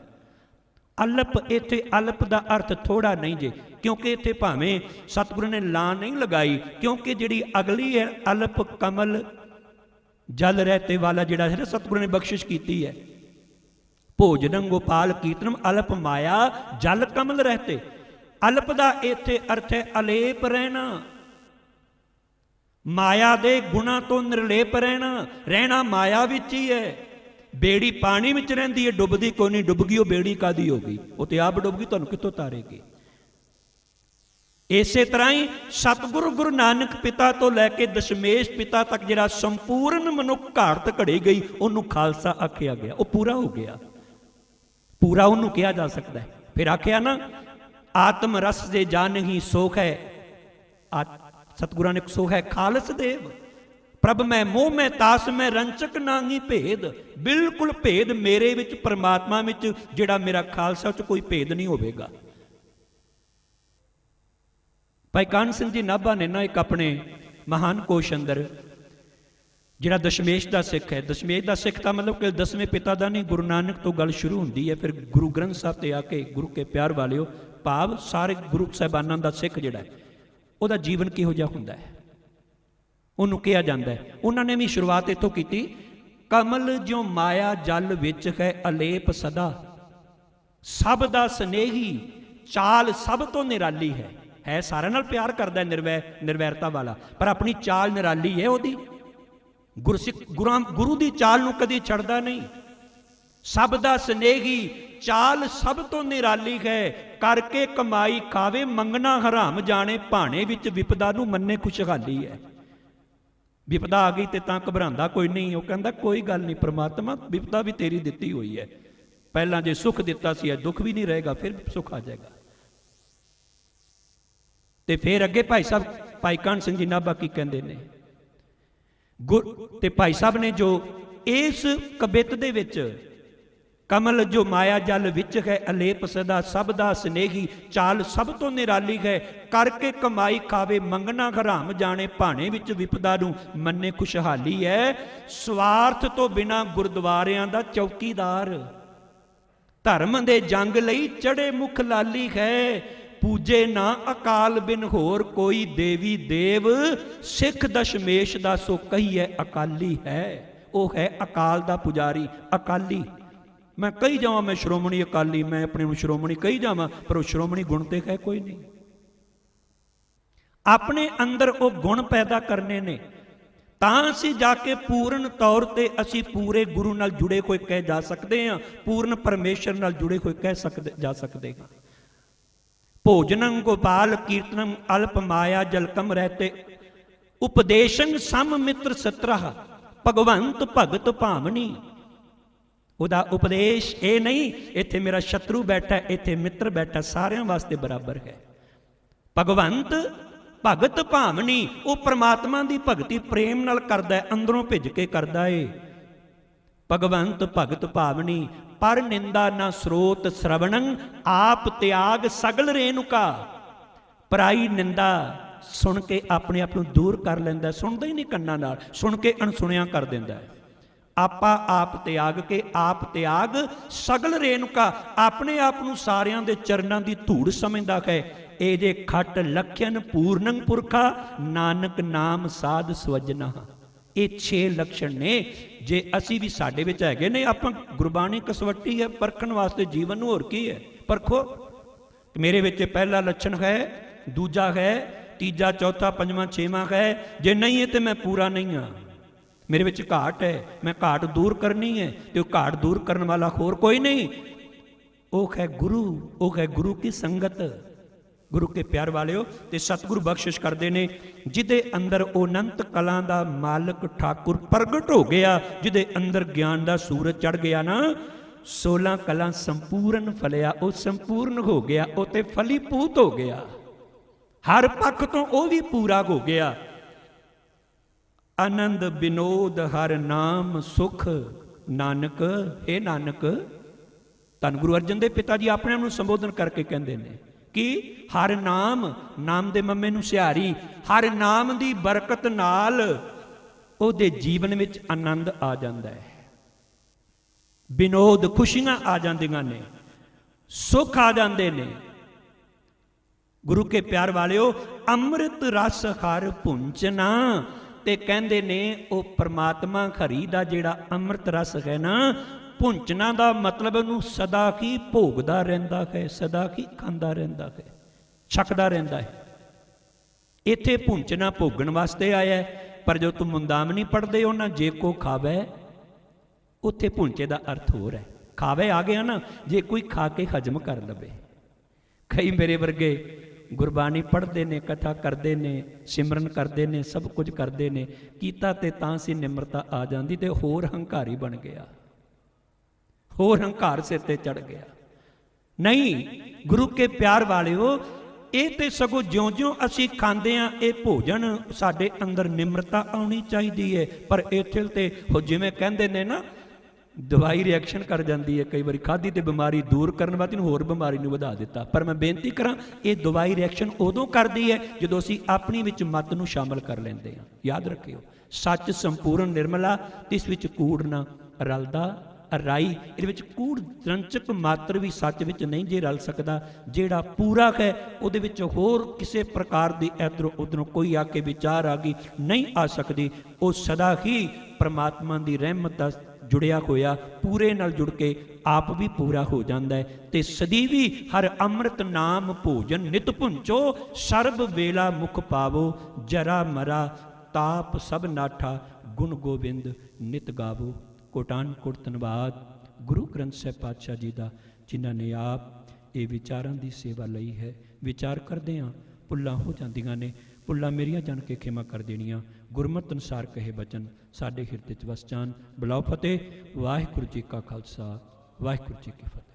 ਅਲਪ, ਇੱਥੇ ਅਲਪ ਦਾ ਅਰਥ ਥੋੜਾ ਨਹੀਂ ਜੇ, ਕਿਉਂਕਿ ਇੱਥੇ ਭਾਵੇਂ ਸਤਿਗੁਰੂ ਨੇ ਲਾਂ ਨਹੀਂ ਲਗਾਈ, ਕਿਉਂਕਿ ਜਿਹੜੀ ਅਗਲੀ ਹੈ ਅਲਪ ਕਮਲ ਜਲ ਰਹਿਤੇ ਵਾਲਾ ਜਿਹੜਾ ਹੈ ਨਾ, ਸਤਿਗੁਰੂ ਨੇ ਬਖਸ਼ਿਸ਼ ਕੀਤੀ ਹੈ। ਭੋਜਨੰ ਗੋਪਾਲ ਕੀਰਤਨਮ ਅਲਪ ਮਾਇਆ ਜਲ ਕਮਲ ਰਹਿਤੇ। ਅਲਪ ਦਾ ਇੱਥੇ ਅਰਥ ਹੈ ਅਲੇਪ ਰਹਿਣਾ, ਮਾਇਆ ਦੇ ਗੁਣਾਂ ਤੋਂ ਨਿਰਲੇਪ ਰਹਿਣਾ ਮਾਇਆ ਵਿੱਚ ਹੀ ਹੈ। ਬੇੜੀ ਪਾਣੀ ਵਿੱਚ ਰਹਿੰਦੀ ਹੈ, ਡੁੱਬਦੀ ਕੋਈ ਨਹੀਂ, ਡੁੱਬ ਗਈ ਉਹ ਬੇੜੀ ਕਾਦੀ ਹੋ ਗਈ, ਉਹ ਤੇ ਆਪ ਡੁੱਬ ਗਈ, ਤੁਹਾਨੂੰ ਕਿੱਥੋਂ ਤਾਰੇਗੀ। ਇਸੇ ਤਰ੍ਹਾਂ ਹੀ ਸਤਿਗੁਰੂ ਗੁਰੂ ਨਾਨਕ ਪਿਤਾ ਤੋਂ ਲੈ ਕੇ ਦਸ਼ਮੇਸ਼ ਪਿਤਾ ਤੱਕ ਜਿਹੜਾ ਸੰਪੂਰਨ ਮਨੁੱਖ ਘਾੜਤ ਘੜੀ ਗਈ, ਉਹਨੂੰ ਖਾਲਸਾ ਆਖਿਆ ਗਿਆ। ਉਹ ਪੂਰਾ ਹੋ ਗਿਆ, ਪੂਰਾ ਉਹਨੂੰ ਕਿਹਾ ਜਾ ਸਕਦਾ ਹੈ। ਫਿਰ ਆਖਿਆ ਨਾ ਆਤਮ ਰਸ ਦੇ ਜਾਣਹੀ ਸੋਖ ਹੈ, ਸਤਿਗੁਰਾਂ ਨੇ ਸੋਖ ਹੈ ਖਾਲਸ ਦੇਵ। ਪ੍ਰਭ ਮੈਂ ਮੋਹ ਮੈਂ ਤਾਸ ਮੈਂ ਰੰਚਕ ਨਾਹੀ ਭੇਦ। ਬਿਲਕੁਲ ਭੇਦ ਮੇਰੇ ਵਿੱਚ, ਪਰਮਾਤਮਾ ਵਿੱਚ, ਜਿਹੜਾ ਮੇਰਾ ਖਾਲਸਾ, ਚ ਕੋਈ ਭੇਦ ਨਹੀਂ ਹੋਵੇਗਾ। ਭਾਈ ਕਾਹਨ ਸਿੰਘ ਜੀ ਨਾਭਾ ਨੇ ਨਾ ਇੱਕ ਆਪਣੇ ਮਹਾਨ ਕੋਸ਼ ਅੰਦਰ, ਜਿਹੜਾ ਦਸ਼ਮੇਸ਼ ਦਾ ਸਿੱਖ ਹੈ, ਦਸ਼ਮੇਸ਼ ਦਾ ਸਿੱਖ ਤਾਂ ਮਤਲਬ ਕਿ 10ਵੇਂ ਪਿਤਾ ਦਾ ਨਹੀਂ, ਗੁਰੂ ਨਾਨਕ ਤੋਂ ਗੱਲ ਸ਼ੁਰੂ ਹੁੰਦੀ ਹੈ, ਫਿਰ ਗੁਰੂ ਗ੍ਰੰਥ ਸਾਹਿਬ ਤੇ ਆ ਕੇ ਗੁਰੂ ਕੇ ਪਿਆਰ ਵਾਲਿਓ, ਭਾਵ ਸਾਰੇ ਗੁਰੂ ਸਾਹਿਬਾਨਾਂ ਦਾ ਸਿੱਖ ਜਿਹੜਾ ਹੈ, ਉਹਦਾ ਜੀਵਨ ਕਿਹੋ ਜਿਹਾ ਹੁੰਦਾ ਹੈ, ਉਹਨੂੰ ਕਿਹਾ ਜਾਂਦਾ ਹੈ। ਉਹਨਾਂ ਨੇ ਵੀ ਸ਼ੁਰੂਆਤ ਇੱਥੋਂ ਕੀਤੀ, ਕਮਲ ਜੋ ਮਾਇਆ ਜਲ ਵਿੱਚ ਹੈ ਅਲੇਪ ਸਦਾ, ਸਭ ਦਾ ਸਨੇਹੀ ਚਾਲ ਸਭ ਤੋਂ ਨਿਰਾਲੀ ਹੈ ਸਾਰਿਆਂ ਨਾਲ ਪਿਆਰ ਕਰਦਾ ਹੈ, ਨਿਰਵੈਰਤਾ ਵਾਲਾ, ਪਰ ਆਪਣੀ ਚਾਲ ਨਿਰਾਲੀ ਹੈ ਉਹਦੀ। ਗੁਰੂ ਦੀ ਚਾਲ ਨੂੰ ਕਦੀ ਛੱਡਦਾ ਨਹੀਂ। ਸਭ ਦਾ ਸਨੇਹੀ ਚਾਲ ਸਭ ਤੋਂ ਨਿਰਾਲੀ ਹੈ, ਕਰਕੇ ਕਮਾਈ ਖਾਵੇ ਮੰਗਣਾ ਹਰਾਮ ਜਾਣੇ, ਭਾਣੇ ਵਿੱਚ ਵਿਪਦਾ ਨੂੰ ਮੰਨੇ ਖੁਸ਼ਹਾਲੀ ਹੈ। ਵਿਪਦਾ ਆ ਗਈ ਤੇ ਤਾਂ ਘਬਰਾਉਂਦਾ ਕੋਈ ਨਹੀਂ, ਉਹ ਕਹਿੰਦਾ ਕੋਈ ਗੱਲ ਨਹੀਂ ਪ੍ਰਮਾਤਮਾ, ਵਿਪਦਾ ਵੀ ਤੇਰੀ ਦਿੱਤੀ ਹੋਈ ਹੈ, ਪਹਿਲਾਂ ਜੇ ਸੁੱਖ ਦਿੱਤਾ ਸੀ ਅੱਜ ਦੁੱਖ ਵੀ ਨਹੀਂ ਰਹੇਗਾ, ਫਿਰ ਸੁੱਖ ਆ ਜਾਏਗਾ। ਤੇ ਫਿਰ ਅੱਗੇ ਭਾਈ ਸਾਹਿਬ, ਭਾਈ ਕਾਹਨ ਸਿੰਘ ਜੀ ਨਾਭਾ ਕੀ ਕਹਿੰਦੇ ਨੇ, ਤੇ ਭਾਈ ਸਾਹਿਬ ਨੇ ਜੋ ਇਸ ਕਬਿੱਤ ਦੇ ਵਿੱਚ, ਕਮਲ ਜੋ ਮਾਇਆ ਜਲ ਵਿੱਚ ਹੈ ਅਲੇਪ ਸਦਾ, ਸਭ ਦਾ ਸਨੇਹੀ ਚਾਲ ਸਭ ਤੋਂ ਨਿਰਾਲੀ ਹੈ, ਕਰਕੇ ਕਮਾਈ ਖਾਵੇ ਮੰਗਣਾ ਹਰਾਮ ਜਾਣੇ, ਭਾਣੇ ਵਿੱਚ ਵਿਪਦਾ ਨੂੰ ਮੰਨੇ ਖੁਸ਼ਹਾਲੀ ਹੈ। ਸਵਾਰਥ ਤੋਂ ਬਿਨਾ ਗੁਰਦੁਆਰਿਆਂ ਦਾ ਚੌਕੀਦਾਰ, ਧਰਮ ਦੇ ਜੰਗ ਲਈ ਚੜੇ ਮੁਖ ਲਾਲੀ ਹੈ, ਪੂਜੇ ਨਾ ਅਕਾਲ ਬਿਨ ਹੋਰ ਕੋਈ ਦੇਵੀ ਦੇਵ, ਸਿੱਖ ਦਸ਼ਮੇਸ਼ ਦਾ ਸੋ ਕਹੀਏ ਅਕਾਲੀ ਹੈ। ਉਹ ਹੈ ਅਕਾਲ ਦਾ ਪੁਜਾਰੀ, ਅਕਾਲੀ। ਮੈਂ ਕਹੀ ਜਾਵਾਂ ਮੈਂ ਸ਼੍ਰੋਮਣੀ ਅਕਾਲੀ, ਮੈਂ ਆਪਣੇ ਨੂੰ ਸ਼੍ਰੋਮਣੀ ਕਹੀ ਜਾਵਾਂ, ਪਰ ਉਹ ਸ਼੍ਰੋਮਣੀ ਗੁਣ ਤੇ ਹੈ ਕੋਈ ਨਹੀਂ। ਆਪਣੇ ਅੰਦਰ ਉਹ ਗੁਣ ਪੈਦਾ ਕਰਨੇ ਨੇ, ਤਾਂ ਅਸੀਂ ਜਾ ਕੇ ਪੂਰਨ ਤੌਰ ਤੇ ਅਸੀਂ ਪੂਰੇ ਗੁਰੂ ਨਾਲ ਜੁੜੇ ਹੋਏ ਕਹਿ ਜਾ ਸਕਦੇ ਹਾਂ, ਪੂਰਨ ਪਰਮੇਸ਼ਰ ਨਾਲ ਜੁੜੇ ਹੋਏ ਕਹਿ ਜਾ ਸਕਦੇ ਹਾਂ। ਭੋਜਨੰ ਗੋਪਾਲ ਕੀਰਤਨੰ ਅਲਪ ਮਾਇਆ ਜਲਕਮ ਰਹਤੇ, ਉਪਦੇਸ਼ੰ ਸਮ ਮਿੱਤਰ ਸਤਰਹ, ਭਗਵੰਤ ਭਗਤ ਭਾਵਨੀ। ਉਹਦਾ ਉਪਦੇਸ਼ ਇਹ ਨਹੀਂ ਇੱਥੇ ਮੇਰਾ ਸ਼ਤਰੂ ਬੈਠਾ, ਇੱਥੇ ਮਿੱਤਰ ਬੈਠਾ, ਸਾਰਿਆਂ ਵਾਸਤੇ ਬਰਾਬਰ ਹੈ। ਭਗਵੰਤ ਭਗਤ ਭਾਵਨੀ, ਉਹ ਪ੍ਰਮਾਤਮਾ ਦੀ ਭਗਤੀ ਪ੍ਰੇਮ ਨਾਲ ਕਰਦਾ ਹੈ, ਅੰਦਰੋਂ ਭਿੱਜ ਕੇ ਕਰਦਾ ਏ। ਭਗਵੰਤ ਭਗਤ ਭਾਵਨੀ, ਪਰ ਨਿੰਦਾ ਨਾ ਸਰੋਤ ਸ਼ਰਵਣੰ, ਆਪ ਤਿਆਗ ਸਗਲ ਰੇਣੁਕਾ। ਪਰਾਈ ਨਿੰਦਾ ਸੁਣ ਕੇ ਆਪਣੇ ਆਪ ਨੂੰ ਦੂਰ ਕਰ ਲੈਂਦਾ, ਸੁਣਦਾ ਹੀ ਨਹੀਂ ਕੰਨਾਂ ਨਾਲ, ਸੁਣ ਕੇ ਅਣਸੁਣਿਆ ਕਰ ਦਿੰਦਾ ਹੈ। ਆਪਾ ਆਪ ਤਿਆਗ ਕੇ, ਆਪ ਤਿਆਗ ਸਗਲ ਰੇਣੁਕਾ, ਆਪਣੇ ਆਪ ਨੂੰ ਸਾਰਿਆਂ ਦੇ ਚਰਨਾਂ ਦੀ ਧੂੜ ਸਮਝਦਾ ਹੈ। ਇਹ ਜੇ ਖੱਟ ਲਖਨ ਪੂਰਨੰ ਪੁਰਖਾ, ਨਾਨਕ ਨਾਮ ਸਾਧ ਸਵਜਨਾ। ਇਹ 6 ਲੱਛਣ ਨੇ, ਜੇ ਅਸੀਂ ਵੀ ਸਾਡੇ ਵਿੱਚ ਹੈਗੇ ਨੇ। ਆਪਾਂ ਗੁਰਬਾਣੀ ਕਸਵੱਟੀ ਹੈ ਪਰਖਣ ਵਾਸਤੇ ਜੀਵਨ ਨੂੰ, ਹੋਰ ਕੀ ਹੈ, ਪਰਖੋ। ਮੇਰੇ ਵਿੱਚ ਪਹਿਲਾ ਲੱਛਣ ਹੈ, ਦੂਜਾ ਹੈ, ਤੀਜਾ, ਚੌਥਾ, ਪੰਜਵਾਂ, ਛੇਵਾਂ ਹੈ। ਜੇ ਨਹੀਂ ਹੈ ਤੇ ਮੈਂ ਪੂਰਾ ਨਹੀਂ ਹਾਂ, ਮੇਰੇ ਵਿੱਚ ਘਾਟ ਹੈ, ਮੈਂ ਘਾਟ ਦੂਰ ਕਰਨੀ ਹੈ, ਤੇ ਉਹ ਘਾਟ ਦੂਰ ਕਰਨ ਵਾਲਾ ਹੋਰ ਕੋਈ ਨਹੀਂ, ਉਹ ਹੈ ਗੁਰੂ, ਉਹ ਹੈ ਗੁਰੂ ਕੀ ਸੰਗਤ। ਗੁਰੂ ਕੇ ਪਿਆਰ ਵਾਲਿਓ, ਤੇ ਸਤਿਗੁਰੂ ਬਖਸ਼ਿਸ਼ ਕਰਦੇ ਨੇ, ਜਿਹਦੇ ਅੰਦਰ ਉਹ ਅਨੰਤ ਕਲਾਂ ਦਾ ਮਾਲਕ ਠਾਕੁਰ ਪ੍ਰਗਟ ਹੋ ਗਿਆ, ਜਿਹਦੇ ਅੰਦਰ ਗਿਆਨ ਦਾ ਸੂਰਜ ਚੜ ਗਿਆ ਨਾ, 16 ਕਲਾਂ ਸੰਪੂਰਨ ਫਲਿਆ, ਉਹ ਸੰਪੂਰਨ ਹੋ ਗਿਆ, ਉਹ ਤੇ ਫਲੀਭੂਤ ਹੋ ਗਿਆ, ਹਰ ਪੱਖ ਤੋਂ ਉਹ ਵੀ ਪੂਰਾ ਹੋ ਗਿਆ। ਆਨੰਦ ਬਿਨੋਦ ਹਰ ਨਾਮ ਸੁਖ ਨਾਨਕ, ਇਹ ਨਾਨਕ। ਧੰਨ ਗੁਰੂ ਅਰਜਨ ਦੇਵ ਪਿਤਾ ਜੀ ਆਪਣੇ ਆਪ ਨੂੰ ਸੰਬੋਧਨ ਕਰਕੇ ਕਹਿੰਦੇ ਨੇ ਕਿ ਹਰ ਨਾਮ, ਨਾਮ ਦੇ ਮੰਮੇ ਨੂੰ ਸਿਹਾਰੀ, ਹਰ ਨਾਮ ਦੀ ਬਰਕਤ ਨਾਲ ਉਹਦੇ ਜੀਵਨ ਵਿੱਚ ਆਨੰਦ ਆ ਜਾਂਦਾ ਹੈ, ਬਿਨੋਦ ਖੁਸ਼ੀਆਂ ਆ ਜਾਂਦੀਆਂ ਨੇ, ਸੁੱਖ ਆ ਜਾਂਦੇ ਨੇ। ਗੁਰੂ ਕੇ ਪਿਆਰ ਵਾਲਿਓ, ਅੰਮ੍ਰਿਤ ਰਸ ਹਰ ਪੁੰਚਨਾ, ਤੇ ਕਹਿੰਦੇ ਨੇ ਉਹ ਪਰਮਾਤਮਾ ਹਰੀ ਦਾ ਜਿਹੜਾ ਅੰਮ੍ਰਿਤ ਰਸ ਹੈ ਨਾ, ਪੁੰਚਨਾ ਦਾ ਮਤਲਬ ਉਹਨੂੰ ਸਦਾ ਹੀ ਭੋਗਦਾ ਰਹਿੰਦਾ ਹੈ, ਸਦਾ ਹੀ ਖਾਂਦਾ ਰਹਿੰਦਾ ਹੈ, ਛਕਦਾ ਰਹਿੰਦਾ ਹੈ। ਇੱਥੇ ਪੁੰਚਨਾ ਭੋਗਣ ਵਾਸਤੇ ਆਇਆ, ਪਰ ਜੋ ਤੂੰ ਮੁੰਦਾਮਣੀ ਪੜ੍ਹਦੇ ਹੋ ਨਾ, ਜੇ ਕੋ ਖਾਵੇ, ਉੱਥੇ ਪੁੰਚੇ ਦਾ ਅਰਥ ਹੋਰ ਹੈ। ਖਾਵੇ ਆ ਗਿਆ ਨਾ, ਜੇ ਕੋਈ ਖਾ ਕੇ ਹਜਮ ਕਰ ਲਵੇ। ਕਈ ਮੇਰੇ ਵਰਗੇ ਗੁਰਬਾਣੀ ਪੜ੍ਹਦੇ ਨੇ, ਕਥਾ ਕਰਦੇ ਨੇ, ਸਿਮਰਨ ਕਰਦੇ ਨੇ, ਸਭ ਕੁਝ ਕਰਦੇ ਨੇ, ਕੀਤਾ ਤੇ ਤਾਂ ਸੀ ਨਿਮਰਤਾ ਆ ਜਾਂਦੀ, ਤੇ ਹੋਰ ਹੰਕਾਰੀ ਬਣ ਗਿਆ, ਹੋਰ ਹੰਕਾਰ ਸਿਰ ਤੇ ਚੜ ਗਿਆ। ਨਹੀਂ, ਗੁਰੂ ਕੇ ਪਿਆਰ ਵਾਲਿਓ, ਇਹ ਤੇ ਸਗੋਂ ਜਿਉਂ-ਜਿਉਂ ਅਸੀਂ ਖਾਂਦੇ ਆ ਇਹ ਭੋਜਨ ਸਾਡੇ ਅੰਦਰ ਨਿਮਰਤਾ ਆਉਣੀ ਚਾਹੀਦੀ ਹੈ। ਪਰ ਇੱਥੇ ਤੇ ਉਹ ਜਿਵੇਂ ਕਹਿੰਦੇ ਨੇ ਨਾ, ਦਵਾਈ ਰਿਐਕਸ਼ਨ ਕਰ ਜਾਂਦੀ ਹੈ, ਕਈ ਵਾਰੀ ਖਾਧੀ ਤੇ ਬਿਮਾਰੀ ਦੂਰ ਕਰਨ ਵਾਸਤੇ ਨੂੰ ਹੋਰ ਬਿਮਾਰੀ ਨੂੰ ਵਧਾ ਦਿੱਤਾ। ਪਰ ਮੈਂ ਬੇਨਤੀ ਕਰਾਂ, ਇਹ ਦਵਾਈ ਰਿਐਕਸ਼ਨ ਉਦੋਂ ਕਰਦੀ ਹੈ ਜਦੋਂ ਅਸੀਂ ਆਪਣੀ ਵਿੱਚ ਮਤ ਨੂੰ ਸ਼ਾਮਲ ਕਰ ਲੈਂਦੇ ਹਾਂ। ਯਾਦ ਰੱਖਿਓ, ਸੱਚ ਸੰਪੂਰਨ ਨਿਰਮਲਾ, ਤਿਸ ਵਿੱਚ ਕੂੜ ਨਾ ਰਲਦਾ ਰਾਈ। ਇਹਦੇ ਵਿੱਚ ਕੂੜ ਰੰਚਕ ਮਾਤਰ ਵੀ ਸੱਚ ਵਿੱਚ ਨਹੀਂ ਜੇ ਰਲ ਸਕਦਾ। ਜਿਹੜਾ ਪੂਰਾ ਹੈ ਉਹਦੇ ਵਿੱਚ ਹੋਰ ਕਿਸੇ ਪ੍ਰਕਾਰ ਦੀ ਇੱਧਰੋਂ ਉੱਧਰੋਂ ਕੋਈ ਆ ਕੇ ਵਿਚਾਰ ਆ ਗਈ ਨਹੀਂ ਆ ਸਕਦੀ। ਉਹ ਸਦਾ ਹੀ ਪ੍ਰਮਾਤਮਾ ਦੀ ਰਹਿਮਤ ਦਾ ਜੁੜਿਆ ਹੋਇਆ, ਪੂਰੇ ਨਾਲ ਜੁੜ ਕੇ ਆਪ ਵੀ ਪੂਰਾ ਹੋ ਜਾਂਦਾ ਹੈ। ਤੇ ਸਦੀਵੀ ਹਰ ਅੰਮ੍ਰਿਤ ਨਾਮ ਭੋਜਨ ਨਿਤ ਭੁੰਚੋ, ਸਰਬ ਵੇਲਾ ਮੁਖ ਪਾਵੋ, ਜਰਾ ਮਰਾ ਤਾਪ ਸਭ ਨਾਠਾ, ਗੁਣ ਗੋਬਿੰਦ ਨਿਤ ਗਾਵੋ। ਕੋਟਾਨ ਕੋਟ ਧੰਨਵਾਦ ਗੁਰੂ ਗ੍ਰੰਥ ਸਾਹਿਬ ਪਾਤਸ਼ਾਹ ਜੀ ਦਾ, ਜਿਨ੍ਹਾਂ ਨੇ ਆਪ ਇਹ ਵਿਚਾਰਾਂ ਦੀ ਸੇਵਾ ਲਈ ਹੈ। ਵਿਚਾਰ ਕਰਦੇ ਹਾਂ, ਭੁੱਲਾਂ ਹੋ ਜਾਂਦੀਆਂ ਨੇ, ਭੁੱਲਾਂ ਮੇਰੀਆਂ ਜਾਣ ਕੇ ਖਿਮਾ ਕਰ ਦੇਣੀਆਂ। ਗੁਰਮਤਿ ਅਨੁਸਾਰ ਕਹੇ ਬਚਨ ਸਾਡੇ ਹਿਰਦੇ 'ਚ ਵਸ ਜਾਣ। ਬੁਲਾਓ ਫਤਿਹ। ਵਾਹਿਗੁਰੂ ਜੀ ਕਾ ਖਾਲਸਾ, ਵਾਹਿਗੁਰੂ ਜੀ ਕੀ ਫਤਿਹ।